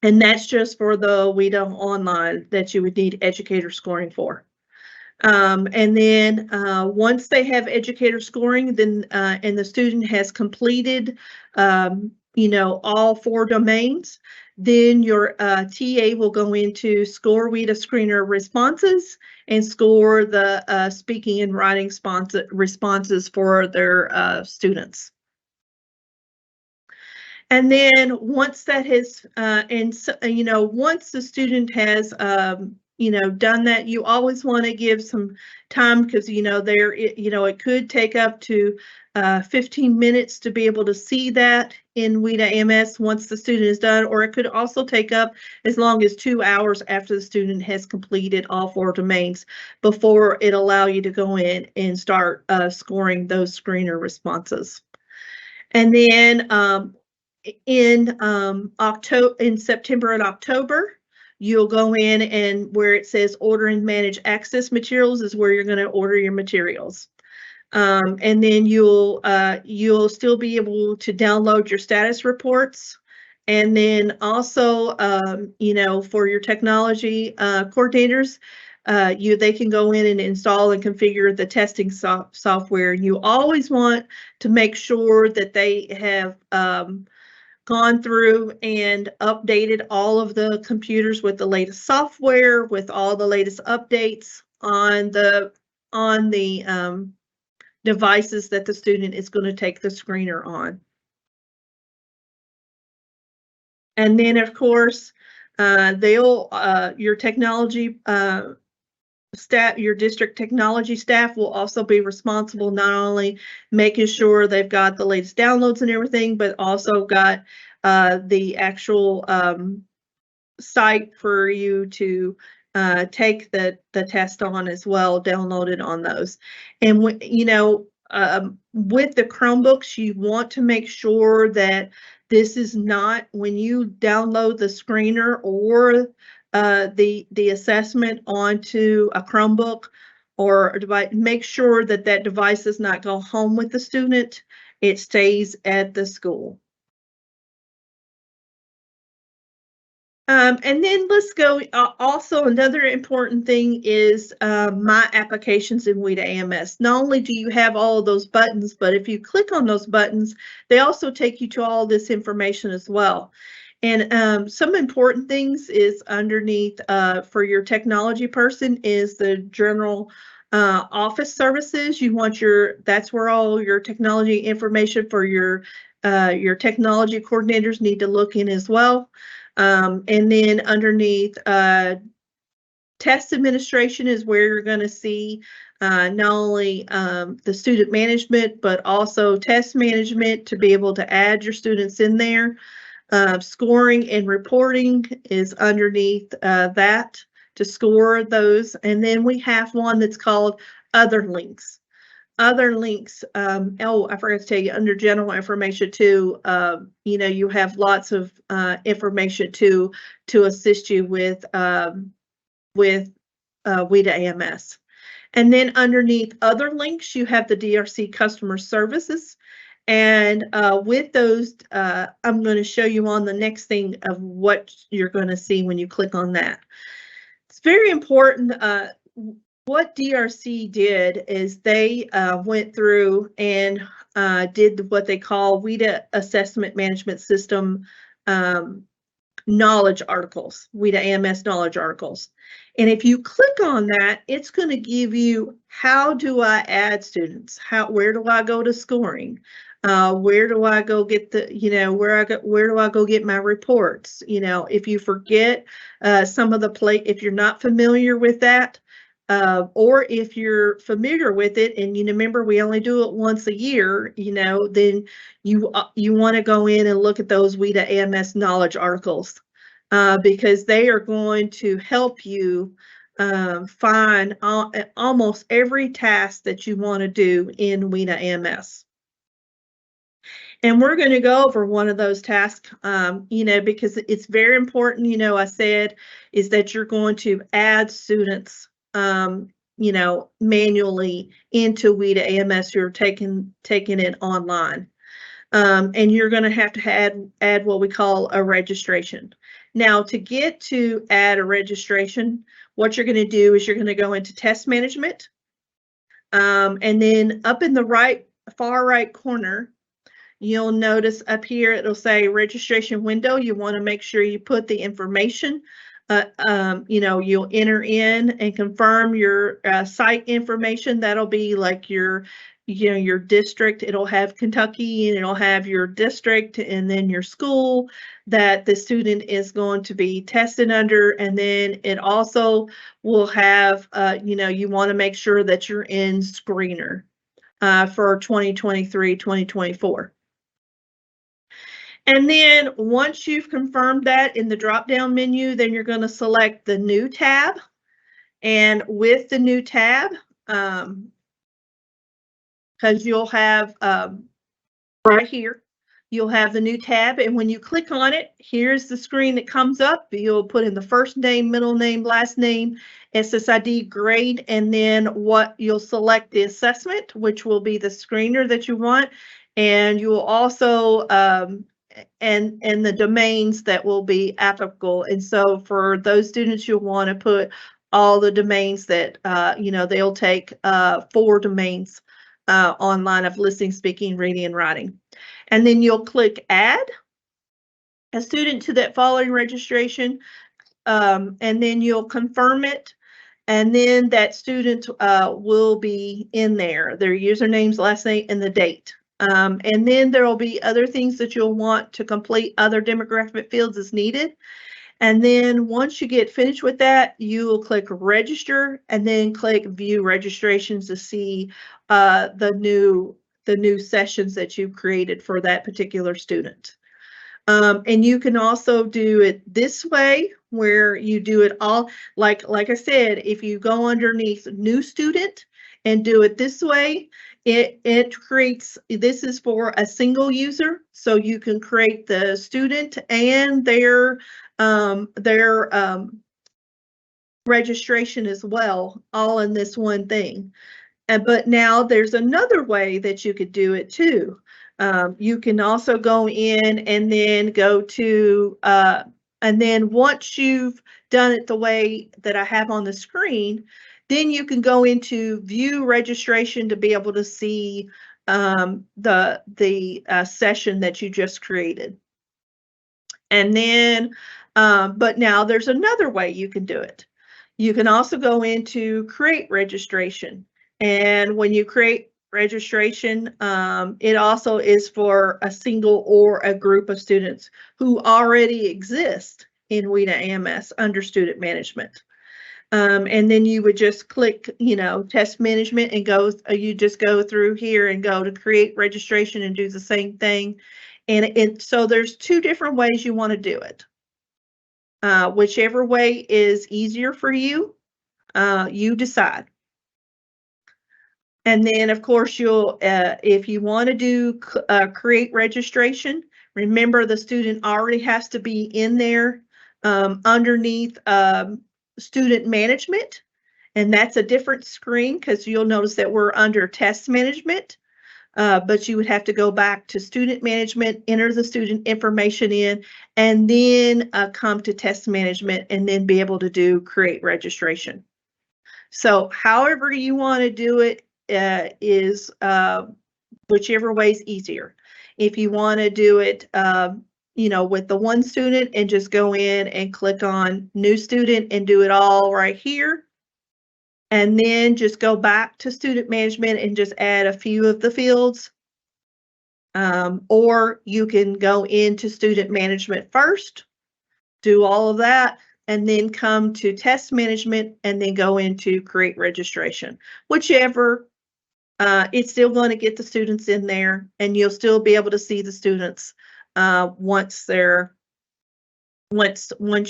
And that's just for the WIDA online that you would need educator scoring for. And then once they have educator scoring, then and the student has completed, all 4 domains, then your TA will go into Score WIDA Screener Responses and score the speaking and writing responses for their students. And then once that has, once the student has, done that, you always want to give some time because, it could take up to 15 minutes to be able to see that in WIDA AMS once the student is done, or it could also take up as long as 2 hours after the student has completed all 4 domains before it allow you to go in and start scoring those screener responses. And then in September and October, you'll go in and where it says order and manage access materials is where you're going to order your materials. And then you'll still be able to download your status reports. And then also, for your technology coordinators, they can go in and install and configure the testing software. You always want to make sure that they have gone through and updated all of the computers with the latest software, with all the latest updates on the devices that the student is going to take the screener on. And then, of course, your technology staff, your district technology staff will also be responsible not only making sure they've got the latest downloads and everything, but also got the actual site for you to take the test on as well, downloaded on those. And with the Chromebooks, you want to make sure that this is not, when you download the screener or the assessment onto a Chromebook or a device, make sure that that device does not go home with the student. It stays at the school. And then let's go, also another important thing is My Applications in WIDA AMS. Not only do you have all of those buttons, but if you click on those buttons, they also take you to all this information as well. And some important things is underneath for your technology person is the general office services. You want that's where all your technology information for your technology coordinators need to look in as well. And then underneath test administration is where you're going to see not only the student management, but also test management to be able to add your students in there. Scoring and reporting is underneath that to score those. And then we have one that's called Other Links. Other links, oh, I forgot to tell you, under general information too, you have lots of information to assist you with WIDA AMS. And then underneath other links, you have the DRC customer services. And with those, I'm going to show you on the next thing of what you're going to see when you click on that. It's very important. What DRC did is they went through and did what they call WIDA Assessment Management System knowledge articles, WIDA AMS knowledge articles. And if you click on that, it's going to give you, how do I add students? Where do I go to scoring? Where do I go get where do I go get my reports? If you forget some of the if you're not familiar with that, or if you're familiar with it and remember we only do it once a year, then you want to go in and look at those WIDA AMS knowledge articles because they are going to help you find almost every task that you want to do in WIDA AMS. And we're going to go over one of those tasks, because it's very important, I said, is that you're going to add students manually into WIDA AMS. You're taking it online. And you're going to add what we call a registration. Now, to get to add a registration, what you're going to do is you're going to go into test management. And then up in the far right corner, you'll notice up here, it'll say registration window. You want to make sure you put the information. You'll enter in and confirm your site information. That'll be like your district. It'll have Kentucky and it'll have your district and then your school that the student is going to be tested under. And then it also will have, you want to make sure that you're in screener for 2023, 2024. And then once you've confirmed that in the drop-down menu, then you're going to select the new tab. And with the new tab, because you'll have right here, you'll have the new tab. And when you click on it, here's the screen that comes up. You'll put in the first name, middle name, last name, SSID, grade, and then you'll select the assessment, which will be the screener that you want. And you will also and the domains that will be applicable. And so for those students, you'll want to put all the domains that, you know, they'll take 4 domains online of listening, speaking, reading, and writing. And then you'll click Add a student to that following registration, and then you'll confirm it. And then that student will be in there, their usernames, last name, and the date. And then there will be other things that you'll want to complete, other demographic fields as needed. And then once you get finished with that, you will click register and then click view registrations to see the new sessions that you've created for that particular student. And you can also do it this way, where you do it all, like I said, if you go underneath new student and do it this way, it creates, this is for a single user, so you can create the student and their registration as well, all in this one thing. But now there's another way that you could do it too. You can also go in and then go to, and then once you've done it the way that I have on the screen, then you can go into view registration to be able to see the session that you just created. And then, but now there's another way you can do it. You can also go into create registration. And when you create registration, it also is for a single or a group of students who already exist in WIDA AMS under student management. And then you would just click, you know, test management and go, you just go through here and go to create registration and do the same thing. And so there's 2 different ways you want to do it. Whichever way is easier for you, you decide. And then, of course, you'll, if you want to do create registration, remember the student already has to be in there underneath student management. And that's a different screen because you'll notice that we're under test management. But you would have to go back to student management, enter the student information in, and then come to test management and then be able to do create registration. So however you want to do it is whichever way is easier. If you want to do it, you know, with the one student and just go in and click on new student and do it all right here. And then just go back to student management and just add a few of the fields. Or you can go into student management first, do all of that, and then come to test management and then go into create registration. Whichever, it's still going to get the students in there, and you'll still be able to see the students once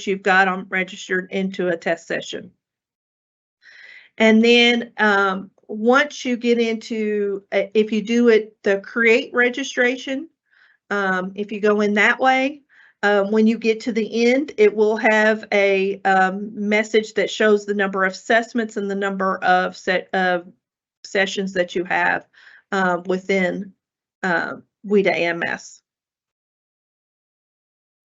you've got them registered into a test session. And then once you get into, if you do it, the create registration, if you go in that way, when you get to the end, it will have a message that shows the number of assessments and the number of sessions that you have within WIDA AMS.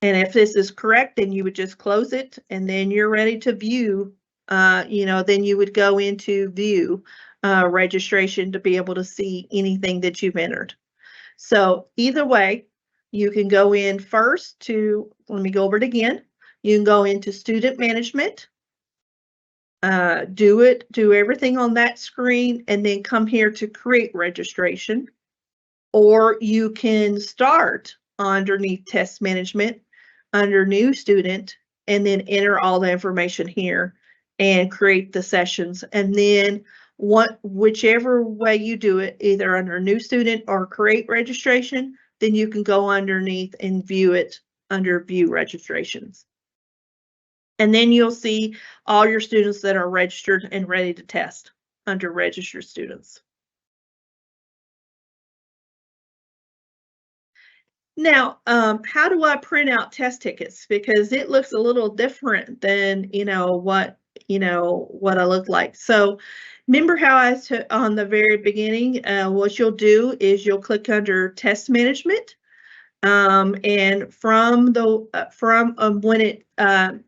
And if this is correct, then you would just close it, and then you're ready to view. You know, then you would go into view registration to be able to see anything that you've entered. So either way, you can go in first to, let me go over it again. You can go into student management, do everything on that screen, and then come here to create registration. Or you can start underneath test management under new student and then enter all the information here and create the sessions. And then whichever way you do it, either under new student or create registration, then you can go underneath and view it under view registrations. And then you'll see all your students that are registered and ready to test under registered students. Now, how do I print out test tickets? Because it looks a little different than, what I look like. So remember how I said on the very beginning, what you'll do is you'll click under test management. And from when it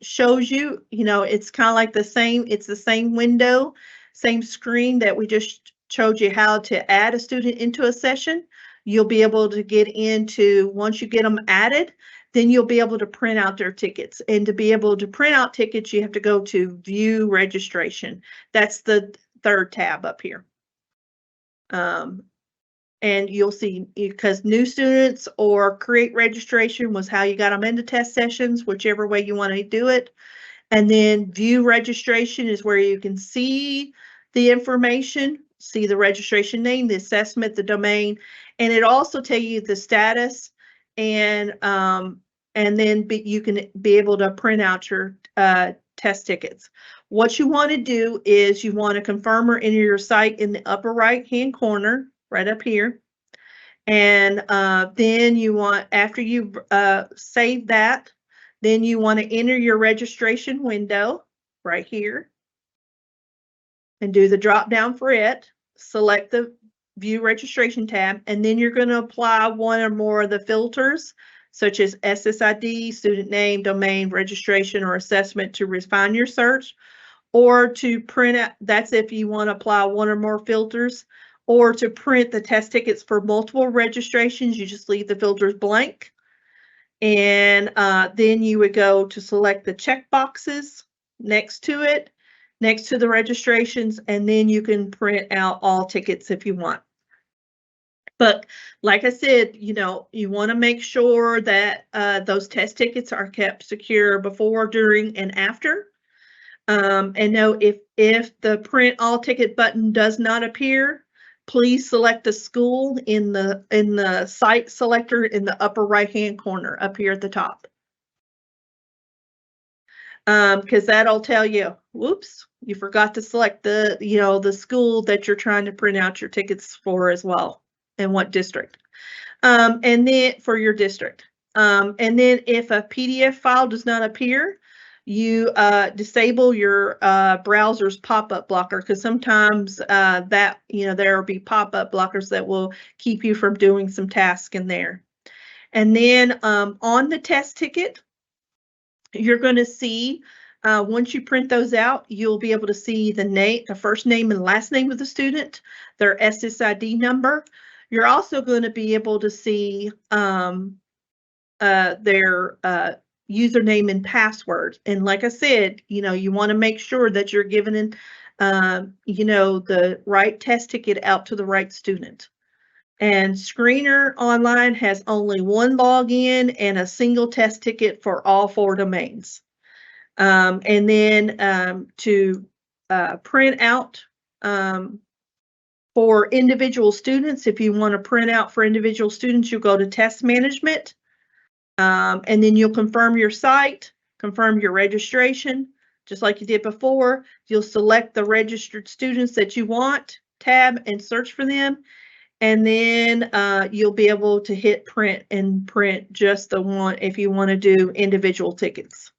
shows you, it's kind of like it's the same window, same screen that we just showed you how to add a student into a session. You'll be able to get into, once you get them added, then you'll be able to print out their tickets. And to be able to print out tickets, you have to go to View Registration. That's the third tab up here. And you'll see, because new students or create registration was how you got them into test sessions, whichever way you want to do it. And then View Registration is where you can see the information, see the registration name, the assessment, the domain, and it also tell you the status, and then you can be able to print out your test tickets. What you want to do is you want to confirm or enter your site in the upper right hand corner, right up here. And then you want, after you save that, then you want to enter your registration window right here and do the drop down for it. Select the View Registration tab, and then you're going to apply one or more of the filters, such as SSID, student name, domain, registration, or assessment to refine your search, or to print out. That's if you want to apply one or more filters, or to print the test tickets for multiple registrations, you just leave the filters blank. And then you would go to select the check boxes next to it, next to the registrations, and then you can print out all tickets if you want. But like I said, you want to make sure that those test tickets are kept secure before, during, and after. And know if the print all ticket button does not appear, please select a school in the site selector in the upper right hand corner up here at the top. Because that'll tell you, whoops, you forgot to select the school that you're trying to print out your tickets for as well, and what district. And then for your district. And then if a PDF file does not appear, you disable your browser's pop-up blocker, because sometimes there will be pop-up blockers that will keep you from doing some tasks in there. And then on the test ticket, you're going to see, once you print those out, you'll be able to see the first name and last name of the student, their SSID number. You're also going to be able to see their username and password. And like I said, you want to make sure that you're giving in, the right test ticket out to the right student. And Screener Online has only one login and a single test ticket for all 4 domains. And then to print out for individual students, if you want to print out for individual students, you go to Test Management. And then you'll confirm your site, confirm your registration, just like you did before. You'll select the registered students that you want, tab, and search for them. And then you'll be able to hit print and print just the one if you want to do individual tickets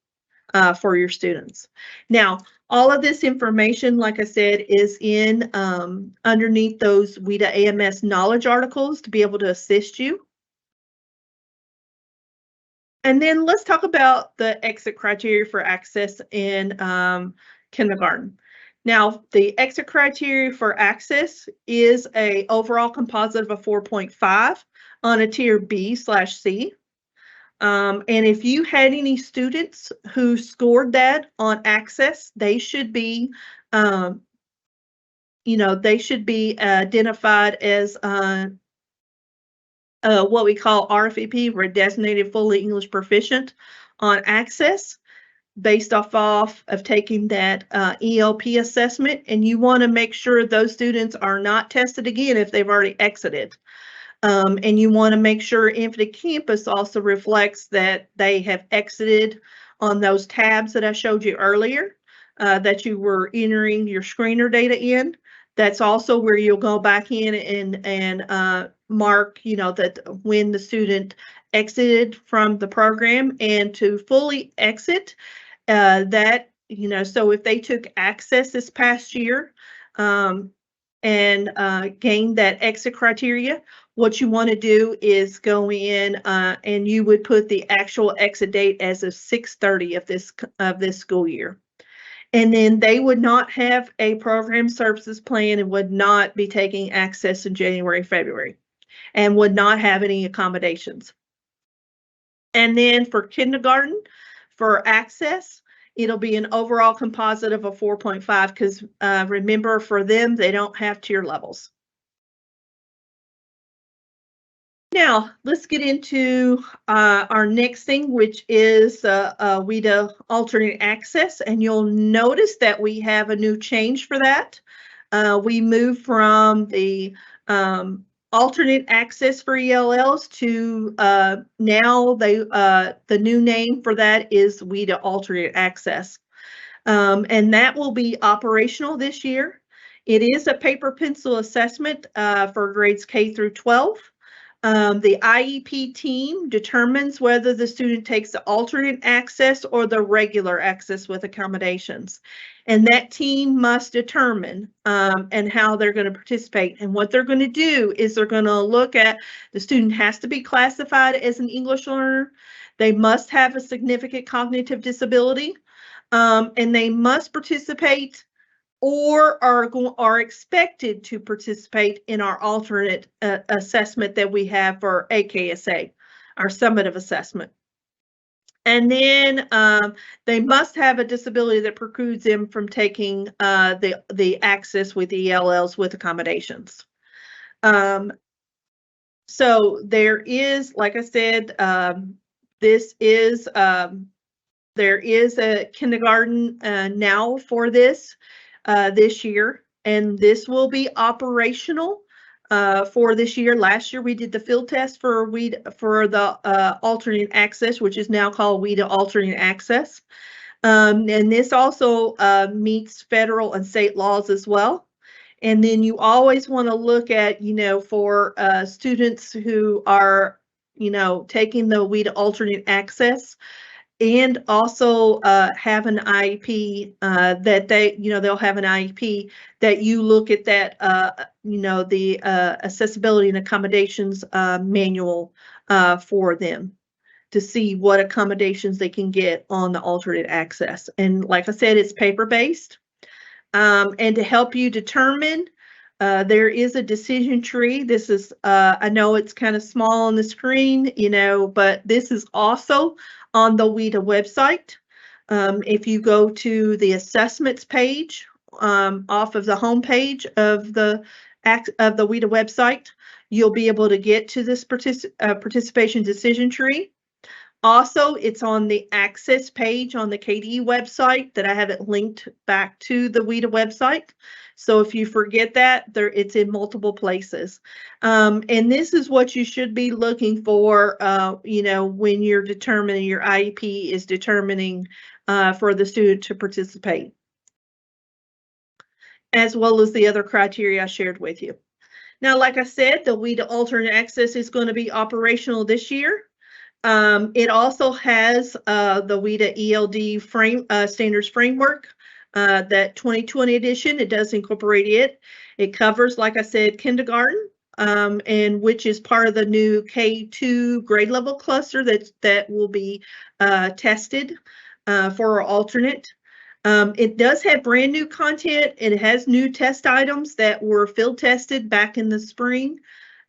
for your students. Now, all of this information, like I said, is in underneath those WIDA AMS knowledge articles to be able to assist you. And then let's talk about the exit criteria for access in kindergarten. Now, the exit criteria for access is an overall composite of a 4.5 on a tier B/C. And if you had any students who scored that on access, they should be, they should be identified as what we call RFEP, or Designated Fully English Proficient, on access, based off of taking that ELP assessment. And you want to make sure those students are not tested again if they've already exited. And you want to make sure Infinite Campus also reflects that they have exited on those tabs that I showed you earlier, that you were entering your screener data in. That's also where you'll go back in and mark, that when the student exited from the program. And to fully exit that, so if they took access this past year and gained that exit criteria, what you want to do is go in and you would put the actual exit date as of 6/30 of this school year. And then they would not have a program services plan and would not be taking access in January, February, and would not have any accommodations. And then for kindergarten, for access, it'll be an overall composite of a 4.5 because remember, for them, they don't have tier levels. Now, let's get into our next thing, which is WIDA alternate access. And you'll notice that we have a new change for that. We moved from the alternate access for ELLs to now the new name for that is WIDA alternate access. And that will be operational this year. It is a paper pencil assessment for grades K through 12. The IEP team determines whether the student takes the alternate access or the regular access with accommodations. And that team must determine and how they're going to participate. And what they're going to do is they're going to look at the student has to be classified as an English learner. They must have a significant cognitive disability, and they must participate or are expected to participate in our alternate assessment that we have for AKSA, our summative assessment. And then they must have a disability that precludes them from taking the access with ELLs with accommodations. So there is, like I said, there is a kindergarten now for this year, and this will be operational for this year. Last year we did the field test for the alternate access, which is now called WIDA alternate access. And this also meets federal and state laws as well. And then you always want to look at, for students who are, taking the WIDA alternate access, and also have an IEP that they'll have an IEP that you look at that, the accessibility and accommodations manual for them to see what accommodations they can get on the alternate access. And like I said, it's paper-based. And to help you determine, there is a decision tree. This is, I know it's kind of small on the screen, but this is also on the WIDA website. If you go to the assessments page off of the home page of the WIDA website, you'll be able to get to this participation decision tree. Also, it's on the access page on the KDE website that I have it linked back to the WIDA website. So if you forget that, it's in multiple places. And this is what you should be looking for, when you're determining, your IEP is determining for the student to participate, as well as the other criteria I shared with you. Now, like I said, the WIDA alternate access is going to be operational this year. It also has the WIDA ELD standards framework, that 2020 edition. It does incorporate it. It covers, like I said, kindergarten, and which is part of the new K2 grade level cluster that will be tested for our alternate. It does have brand new content. It has new test items that were field tested back in the spring.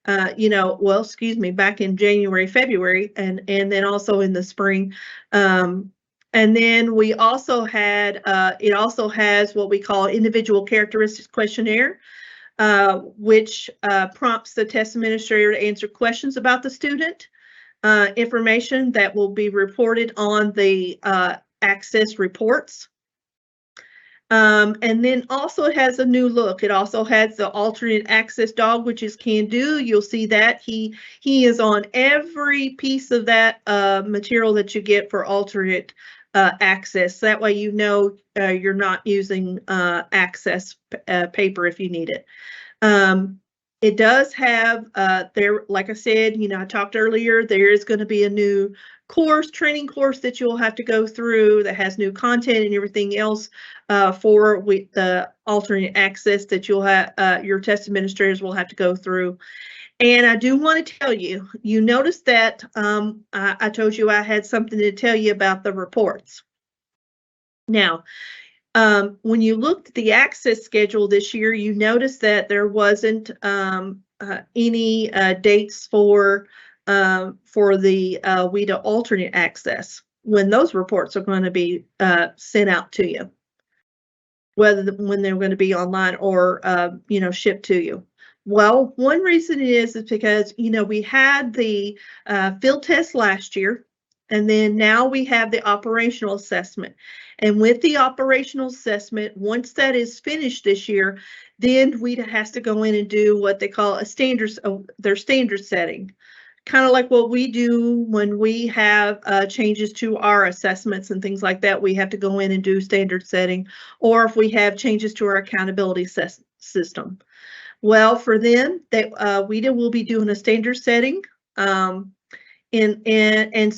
Back in January, February, and then also in the spring. And then we also had, it also has what we call individual characteristics questionnaire, which prompts the test administrator to answer questions about the student, information that will be reported on the access reports. And then also it has a new look. It also has the alternate access dog, which is Can Do. You'll see that he is on every piece of that material that you get for alternate access. That way you're not using access paper if you need it. It does have like I said, I talked earlier, there is going to be a new training course that you'll have to go through that has new content and everything else for the alternate access that you'll have, your test administrators will have to go through. And I do want to tell you, you noticed that I told you I had something to tell you about the reports. Now, when you looked at the access schedule this year, you noticed that there wasn't any dates for the WIDA alternate access when those reports are going to be sent out to you, whether when they're going to be online or shipped to you. Well, one reason is because we had the field test last year, and then now we have the operational assessment. And with the operational assessment, once that is finished this year, then WIDA has to go in and do what they call a standards, their standard setting. Kind of like what we do when we have changes to our assessments and things like that. We have to go in and do standard setting, or if we have changes to our accountability system. Well, for them, WIDA will be doing a standard setting in the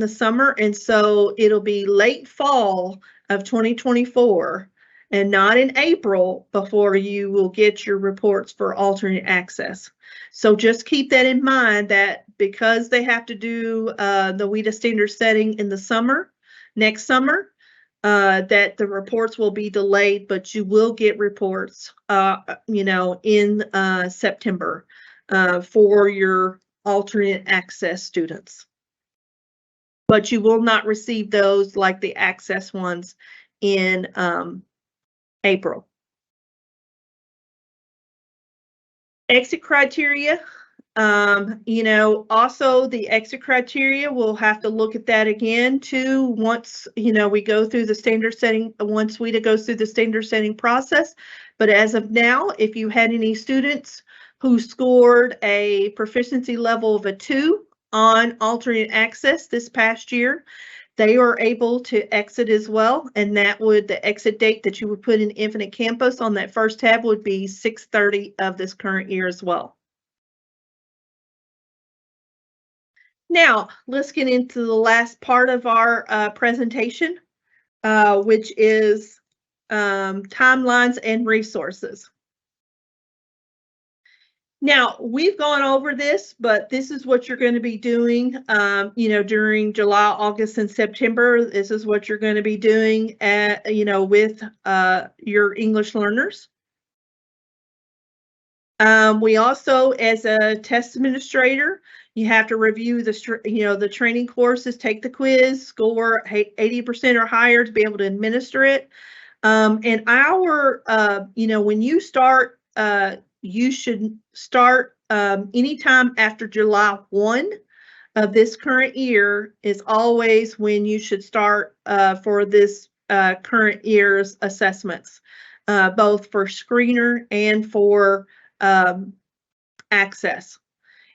summer, and so it'll be late fall of 2024 and not in April before you will get your reports for alternate access. So just keep that in mind, that because they have to do the WIDA standard setting in the summer, next summer, that the reports will be delayed, but you will get reports, in September for your alternate access students. But you will not receive those like the access ones in April. Exit criteria. Also the exit criteria, we'll have to look at that again too once, we go through the standard setting, once WIDA goes through the standard setting process. But as of now, if you had any students who scored a proficiency level of a 2 on alternate access this past year, they are able to exit as well. And that would, the exit date that you would put in Infinite Campus on that first tab would be 6/30 of this current year as well. Now, let's get into the last part of our presentation, which is timelines and resources. Now, we've gone over this, but this is what you're going to be doing, during July, August, and September. This is what you're going to be doing with your English learners. We also, as a test administrator, you have to review the training courses, take the quiz, score 80% or higher to be able to administer it. And our, when you start, you should start anytime after July 1 of this current year is always when you should start for this current year's assessments, both for screener and for access.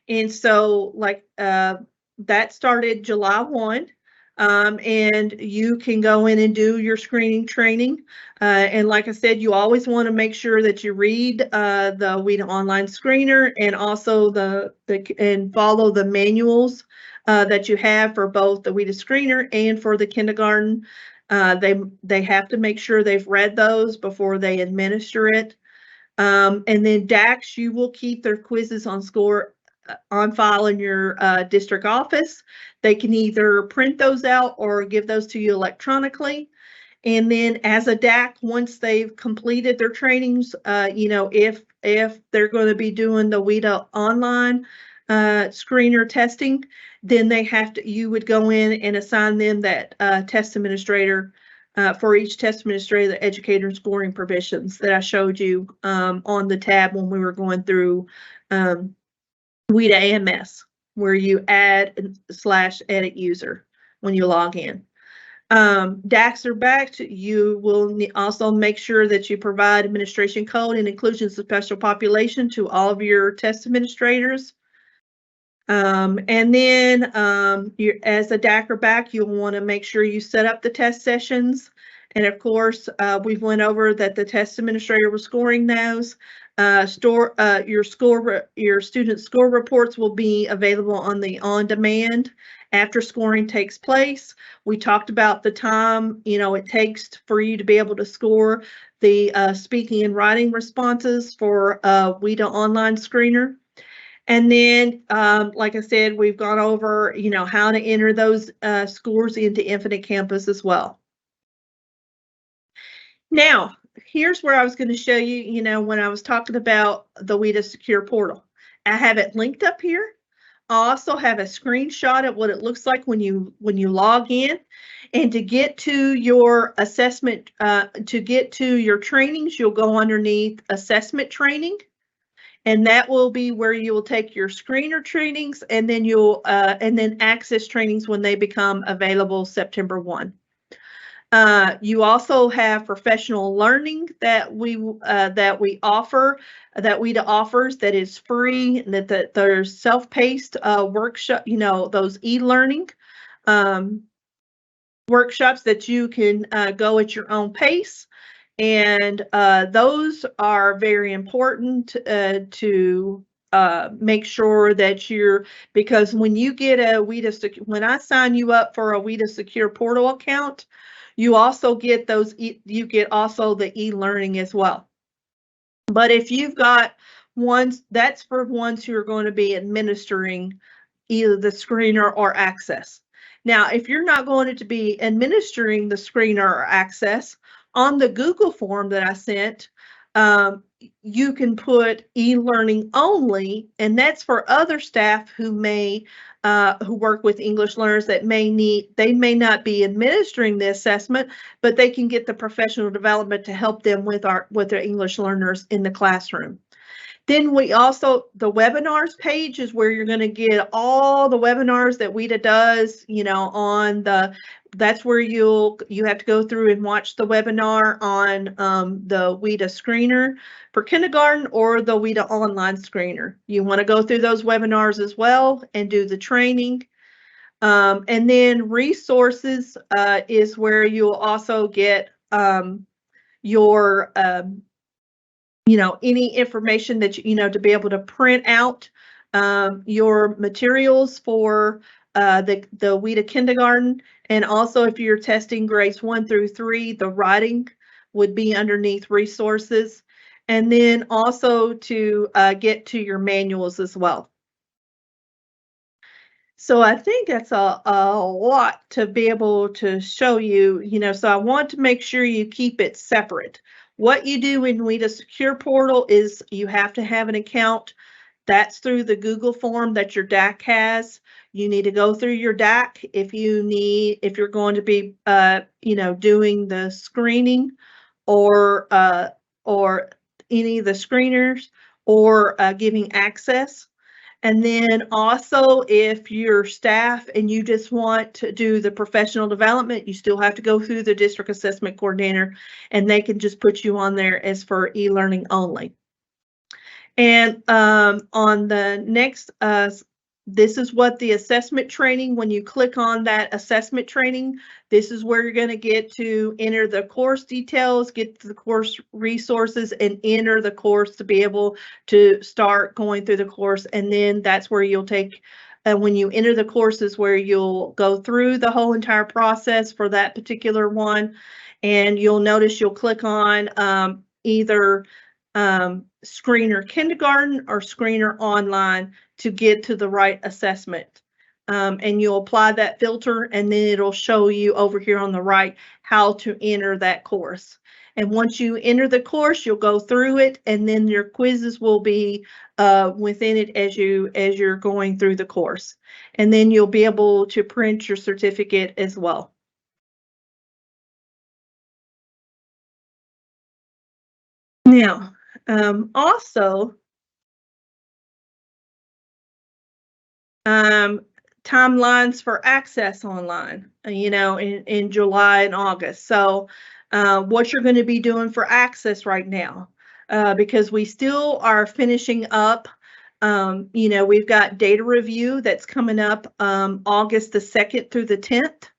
And so that started July 1. And you can go in and do your screening training. And like I said, you always want to make sure that you read the WIDA online screener and also and follow the manuals that you have for both the WIDA screener and for the kindergarten. They have to make sure they've read those before they administer it. And then DACs, you will keep their quizzes on file in your district office. They can either print those out or give those to you electronically. And then as a DAC, once they've completed their trainings, if they're going to be doing the WIDA online screener testing, then you would go in and assign them that test administrator for each test administrator, the educator scoring provisions that I showed you on the tab when we were going through WIDA AMS, where you add/edit user when you log in. DACs are backed. You will also make sure that you provide administration code and inclusions of special population to all of your test administrators. And then as a DAC or back, you'll want to make sure you set up the test sessions. And of course, we went over that the test administrator was scoring those. Your student score reports will be available on the on-demand after scoring takes place. We talked about the time it takes for you to be able to score the speaking and writing responses for WIDA online screener. And then, like I said, we've gone over, how to enter those scores into Infinite Campus as well. Now, here's where I was going to show you, when I was talking about the WIDA Secure Portal. I have it linked up here. I also have a screenshot of what it looks like when you log in. And to get to your assessment, to get to your trainings, you'll go underneath Assessment Training. And that will be where you will take your screener trainings, and then you'll and then access trainings when they become available September 1. You also have professional learning that we offer, that WIDA offers, that is free, that there's self-paced workshop, those e-learning workshops that you can go at your own pace. And those are very important to make sure that because when you get a WIDA, when I sign you up for a WIDA Secure Portal account, you also get you get also the e-learning as well. But if you've got ones, that's for ones who are going to be administering either the screener or access. Now, if you're not going to be administering the screener or access, on the Google form that I sent, you can put e-learning only, and that's for other staff who work with English learners that they may not be administering the assessment, but they can get the professional development to help them with their English learners in the classroom. Then we also, the webinars page is where you're going to get all the webinars that WIDA does, that's where you have to go through and watch the webinar on the WIDA screener for kindergarten or the WIDA online screener. You want to go through those webinars as well and do the training. And then resources is where you'll also get your any information that to be able to print out your materials for the WIDA kindergarten. And also, if you're testing grades 1 through 3, the writing would be underneath resources. And then also to get to your manuals as well. So I think that's a lot to be able to show you, so I want to make sure you keep it separate. What you do in WIDA Secure Portal is you have to have an account. That's through the Google form that your DAC has. You need to go through your DAC if you're going to be, doing the screening or any of the screeners or giving access. And then also, if you're staff and you just want to do the professional development, you still have to go through the district assessment coordinator, and they can just put you on there as for e-learning only. And on the next, this is what the assessment training, when you click on that assessment training, this is where you're going to get to enter the course details, get to the course resources, and enter the course to be able to start going through the course. And then that's where you'll take, when you enter the courses, where you'll go through the whole entire process for that particular one. And you'll notice you'll click on either screener kindergarten or screener online to get to the right assessment. And you'll apply that filter, and then it'll show you over here on the right how to enter that course. And once you enter the course, you'll go through it, and then your quizzes will be within it as you're going through the course. And then you'll be able to print your certificate as well. Now, also, timelines for access online, in July and August. So what you're going to be doing for access right now, because we still are finishing up, we've got data review that's coming up August the 2nd through the 10th.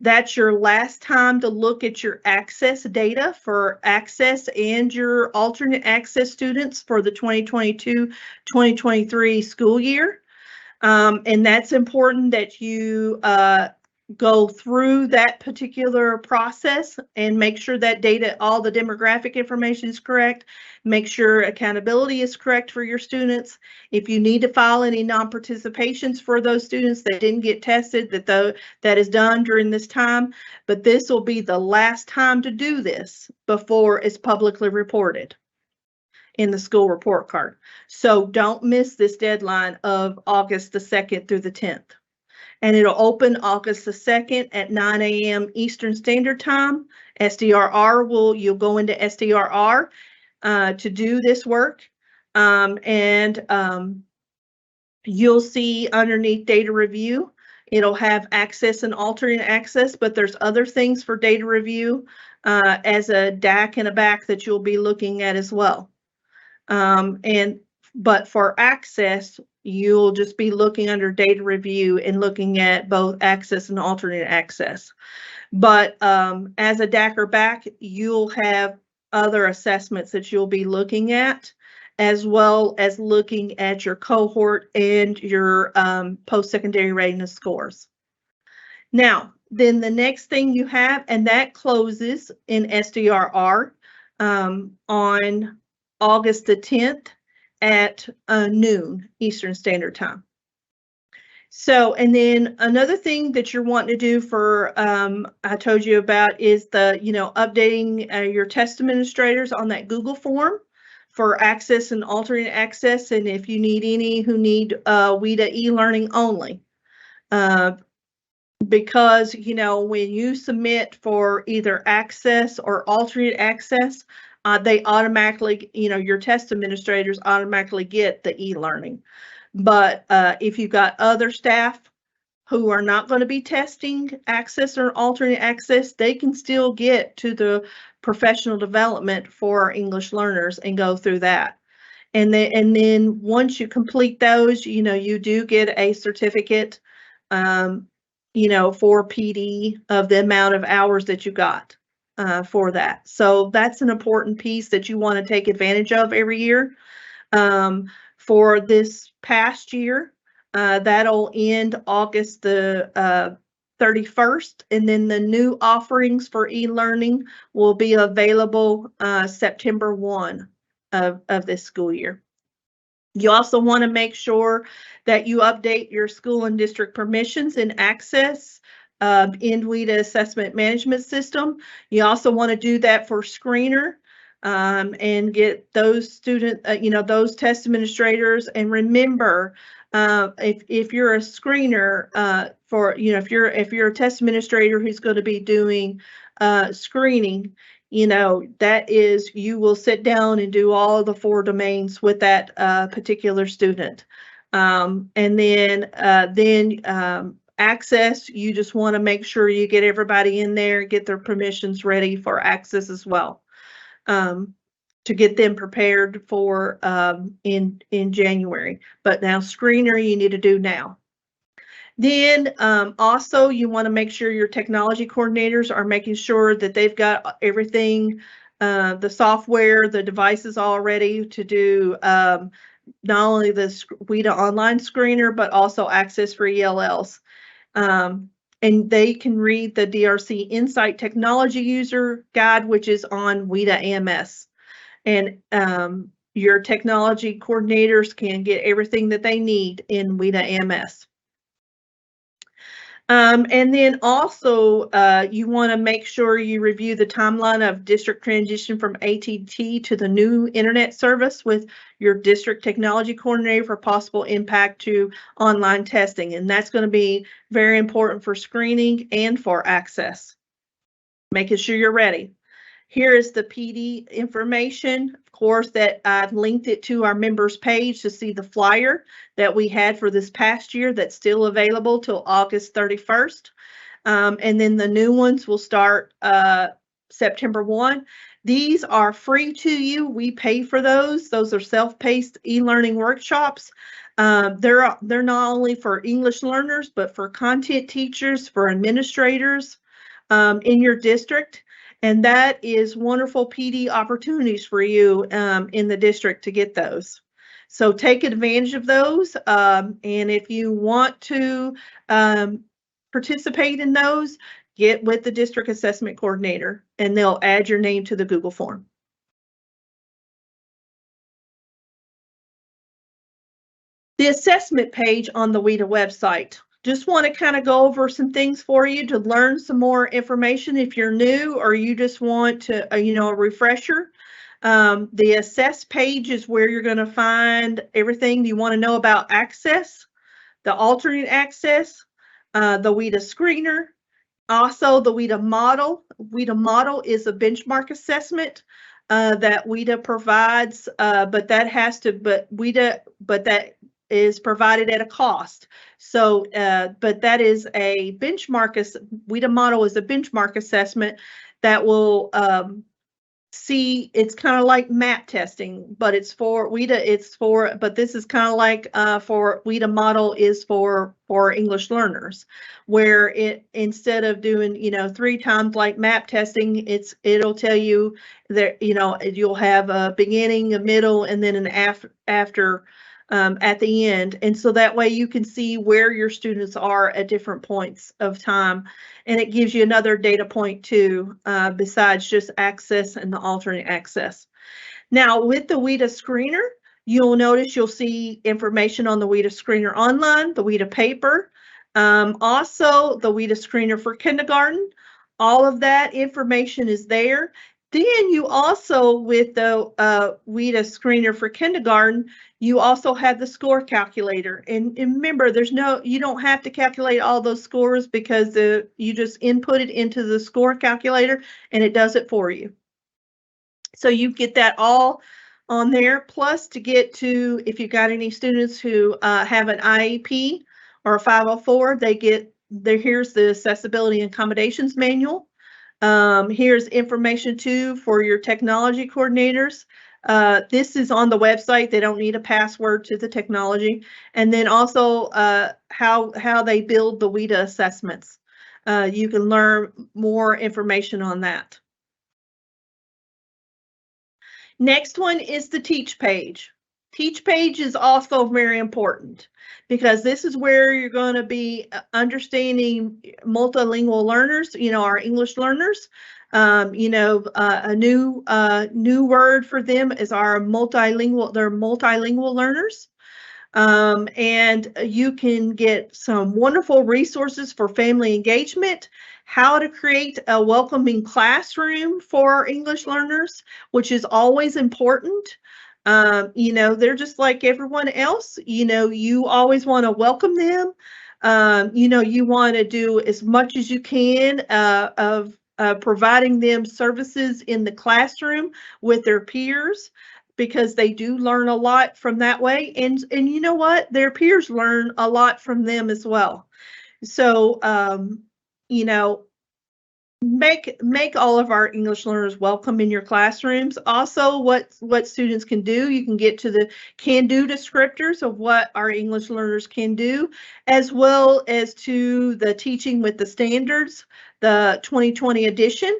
That's your last time to look at your access data for access and your alternate access students for the 2022-2023 school year. And that's important that you go through that particular process and make sure that data, all the demographic information is correct, make sure accountability is correct for your students. If you need to file any non-participations for those students that didn't get tested, that is done during this time, but this will be the last time to do this before it's publicly reported in the school report card. So don't miss this deadline of August the 2nd through the 10th. And it'll open August the 2nd at 9 a.m. Eastern Standard Time. You'll go into SDRR to do this work. You'll see underneath data review, it'll have access and alternate access, but there's other things for data review as a DAC and a BAC that you'll be looking at as well. But for access, you'll just be looking under data review and looking at both access and alternate access. But as a DAC or BAC, you'll have other assessments that you'll be looking at, as well as looking at your cohort and your post-secondary readiness scores. Now, then the next thing you have, and that closes in SDRR on August the 10th at noon Eastern Standard Time. So, and then another thing that you're wanting to do for, I told you about, is updating your test administrators on that Google form for access and alternate access. And if you need any who need WIDA e-learning only, because, when you submit for either access or alternate access, they automatically, your test administrators automatically get the e-learning. But if you've got other staff who are not going to be testing access or alternate access, they can still get to the professional development for English learners and go through that. And then once you complete those, you do get a certificate, for PD of the amount of hours that you got for that. So that's an important piece that you want to take advantage of every year. For this past year, that'll end August the 31st, and then the new offerings for e-learning will be available September 1 of this school year. You also want to make sure that you update your school and district permissions and access in WIDA assessment management system. You also want to do that for Screener. And get those those test administrators. And remember, if you're a screener if you're a test administrator who's going to be doing screening, that is, you will sit down and do all of the 4 domains with that particular student. And then access, you just want to make sure you get everybody in there, get their permissions ready for access as well. To get them prepared for in January. But now Screener you need to do now. Then also you want to make sure your technology coordinators are making sure that they've got everything, the software, the devices all ready to do not only the WIDA online Screener, but also access for ELLs. And they can read the DRC Insight Technology User Guide, which is on WIDA AMS. And your technology coordinators can get everything that they need in WIDA AMS. And then also, you want to make sure you review the timeline of district transition from ATT to the new internet service with your district technology coordinator for possible impact to online testing. And that's going to be very important for screening and for access. Making sure you're ready. Here is the PD information. Of course, that I've linked it to our members page to see the flyer that we had for this past year that's still available till August 31st. And then the new ones will start September 1. These are free to you. We pay for those. Those are self-paced e-learning workshops. They're not only for English learners, but for content teachers, for administrators in your district. And that is wonderful PD opportunities for you in the district to get those. So take advantage of those. And if you want to participate in those, get with the district assessment coordinator, and they'll add your name to the Google form. The assessment page on the WIDA website. Just want to kind of go over some things for you to learn some more information if you're new or you just want to, a refresher. The assess page is where you're going to find everything you want to know about access, the alternate access, the WIDA screener, also the WIDA model. WIDA model is a benchmark assessment that WIDA provides, but that is provided at a cost. So, but that is a benchmark. WIDA model is a benchmark assessment that will see, it's kind of like map testing, but it's for WIDA, but this is kind of like for WIDA model is for English learners, where it, instead of doing, 3 times like map testing, it'll tell you that, you'll have a beginning, a middle, and then an after at the end. And so that way you can see where your students are at different points of time. And it gives you another data point too, besides just access and the alternate access. Now with the WIDA screener, you'll notice you'll see information on the WIDA screener online, the WIDA paper, also the WIDA screener for kindergarten. All of that information is there. Then you also, with the WIDA screener for kindergarten, you also have the score calculator. And remember, you don't have to calculate all those scores because you just input it into the score calculator and it does it for you. So you get that all on there. Plus, to get to, if you've got any students who have an IEP or a 504, here's the accessibility and accommodations manual. Here's information too for your technology coordinators. This is on the website. They don't need a password to the technology. And then also how they build the WIDA assessments. You can learn more information on that. Next one is the teach page. Teach page is also very important because this is where you're going to be understanding multilingual learners, our English learners. A new word for them is they're multilingual learners. And you can get some wonderful resources for family engagement, how to create a welcoming classroom for English learners, which is always important. They're just like everyone else. You always want to welcome them. You want to do as much as you can of providing them services in the classroom with their peers, because they do learn a lot from that way. And you know what? Their peers learn a lot from them as well. So, make all of our English learners welcome in your classrooms. Also, what students can do, you can get to the can-do descriptors of what our English learners can do, as well as to the teaching with the standards, the 2020 edition.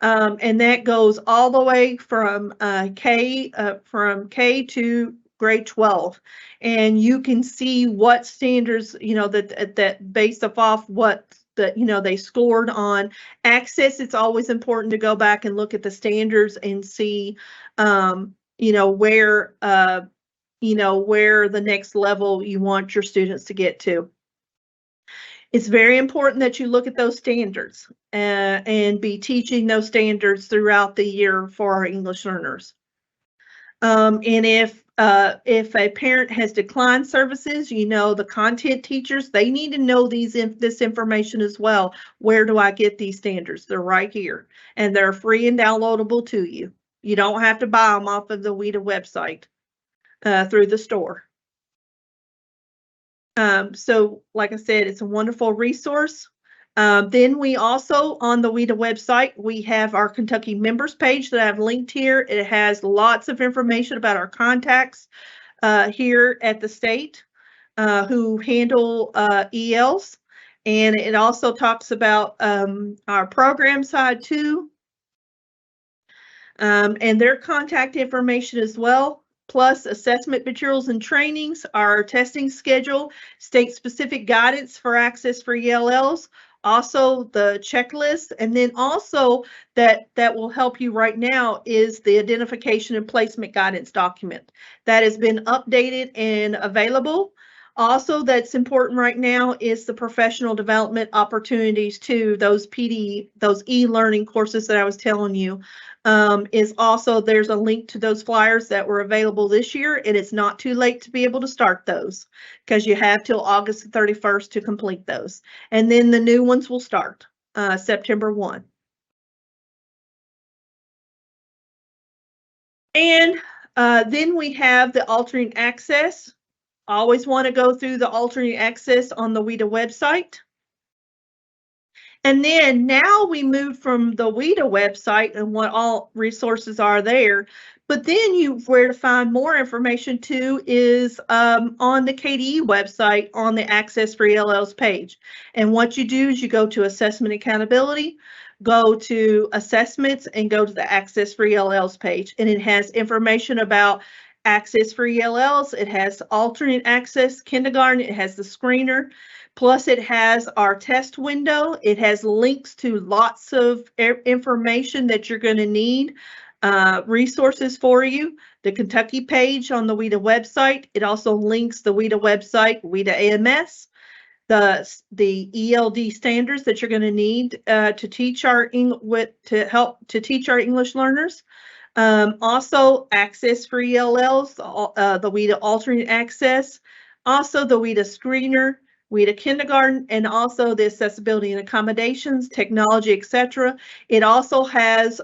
And that goes all the way from K to grade 12. And you can see what standards, that based off what they scored on access. It's always important to go back and look at the standards and see, where the next level you want your students to get to. It's very important that you look at those standards and be teaching those standards throughout the year for our English learners. And if a parent has declined services, the content teachers, they need to know this information as well. Where do I get these standards? They're right here, and they're free and downloadable to you. You don't have to buy them off of the WIDA website through the store. So like I said, it's a wonderful resource. Then we also, on the WIDA website, we have our Kentucky members page that I've linked here. It has lots of information about our contacts here at the state who handle ELs. And it also talks about our program side too. And their contact information as well. plus assessment materials and trainings, our testing schedule, state-specific guidance for access for ELLs, also the checklist, and then also that will help you right now is the identification and placement guidance document that has been updated and available. Also, that's important right now is the professional development opportunities too. Those those e-learning courses that I was telling you, is also there's a link to those flyers that were available this year, and it's not too late to be able to start those because you have till August 31st to complete those. And then the new ones will start September 1. And then we have the alternate access. Always want to go through the alternate access on the WIDA website. And then now we move from the WIDA website and what all resources are there. But then where to find more information too is on the KDE website on the Access for ELLs page. And what you do is you go to Assessment Accountability, go to Assessments, and go to the Access for ELLs page. And it has information about Access for ELLs. It has alternate access, kindergarten. It has the screener. Plus, it has our test window. It has links to lots of information that you're going to need, resources for you. The Kentucky page on the WIDA website. It also links the WIDA website, WIDA AMS, the ELD standards that you're going to need to teach our teach our English learners. Also, access for ELLs, the WIDA alternate access, also the WIDA screener, WIDA kindergarten, and also the accessibility and accommodations, technology, etc. It also has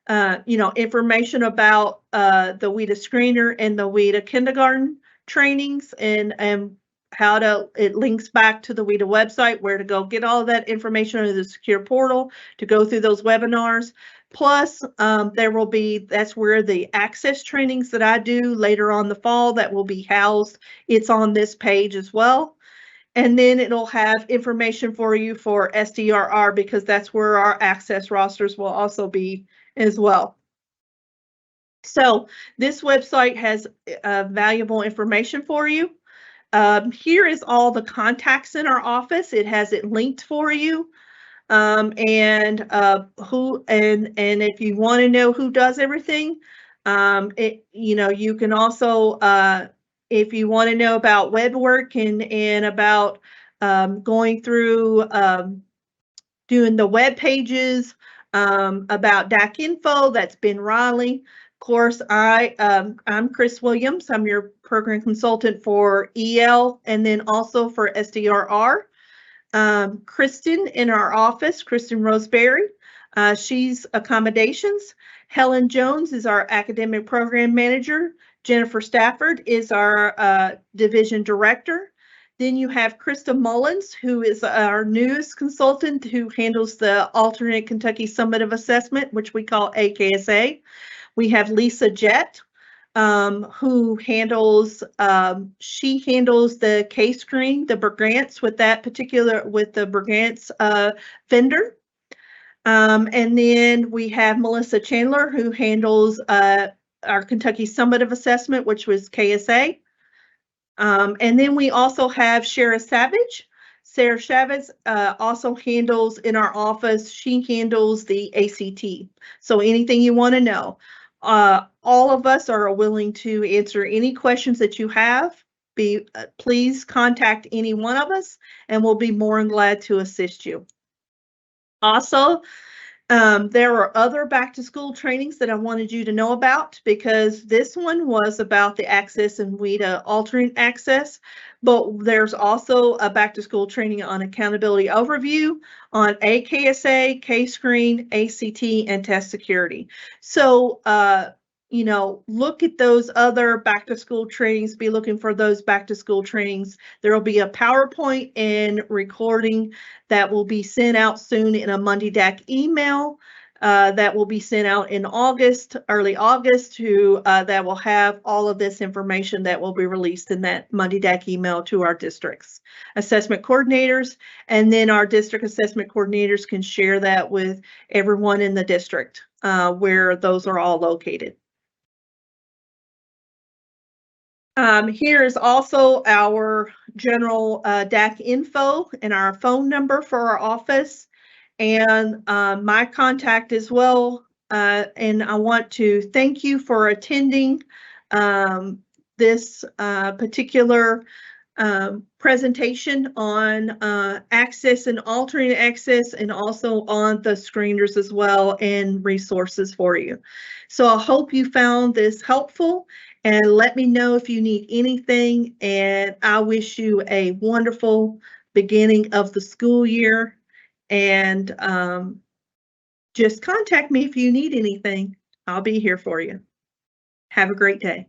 information about the WIDA screener and the WIDA kindergarten trainings and it links back to the WIDA website where to go get all of that information under the secure portal to go through those webinars. Plus, that's where the access trainings that I do later on the fall that will be housed. It's on this page as well. And then it'll have information for you for SDRR because that's where our access rosters will also be as well. So this website has valuable information for you. Here is all the contacts in our office. It has it linked for you. And if you want to know who does everything, you can also if you want to know about web work and about going through doing the web pages, about DAC info, that's Ben Riley. Of course, I'm Chris Williams. I'm your program consultant for EL and then also for SDRR. Kristen in our office, Kristen Roseberry, she's accommodations. Helen Jones is our academic program manager. Jennifer Stafford is our division director. Then you have Krista Mullins, who is our newest consultant who handles the alternate Kentucky Summative Assessment, which we call AKSA. We have Lisa Jett, who handles, she handles the K-Screen, the Bergantz with the Bergantz vendor. And then we have Melissa Chandler, who handles our Kentucky Summative Assessment, which was KSA. And then we also have Shara Savage. Sarah Chavez also handles in our office, she handles the ACT. So anything you want to know. All of us are willing to answer any questions that you have. Please contact any one of us and we'll be more than glad to assist you. Also, there are other back to school trainings that I wanted you to know about because this one was about the access and WIDA alternate access, but there's also a back to school training on accountability overview on AKSA, K-Screen, ACT, and test security. So, look at those other back to school trainings, be looking for those back to school trainings. There will be a PowerPoint and recording that will be sent out soon in a Monday DAC email that will be sent out in August, early August, that will have all of this information that will be released in that Monday DAC email to our districts, assessment coordinators, and then our district assessment coordinators can share that with everyone in the district where those are all located. Here is also our general DAC info and our phone number for our office, and my contact as well. And I want to thank you for attending this particular presentation on access and alternate access, and also on the screeners as well, and resources for you. So I hope you found this helpful, and let me know if you need anything, and I wish you a wonderful beginning of the school year, and just contact me if you need anything. I'll be here for you. Have a great day.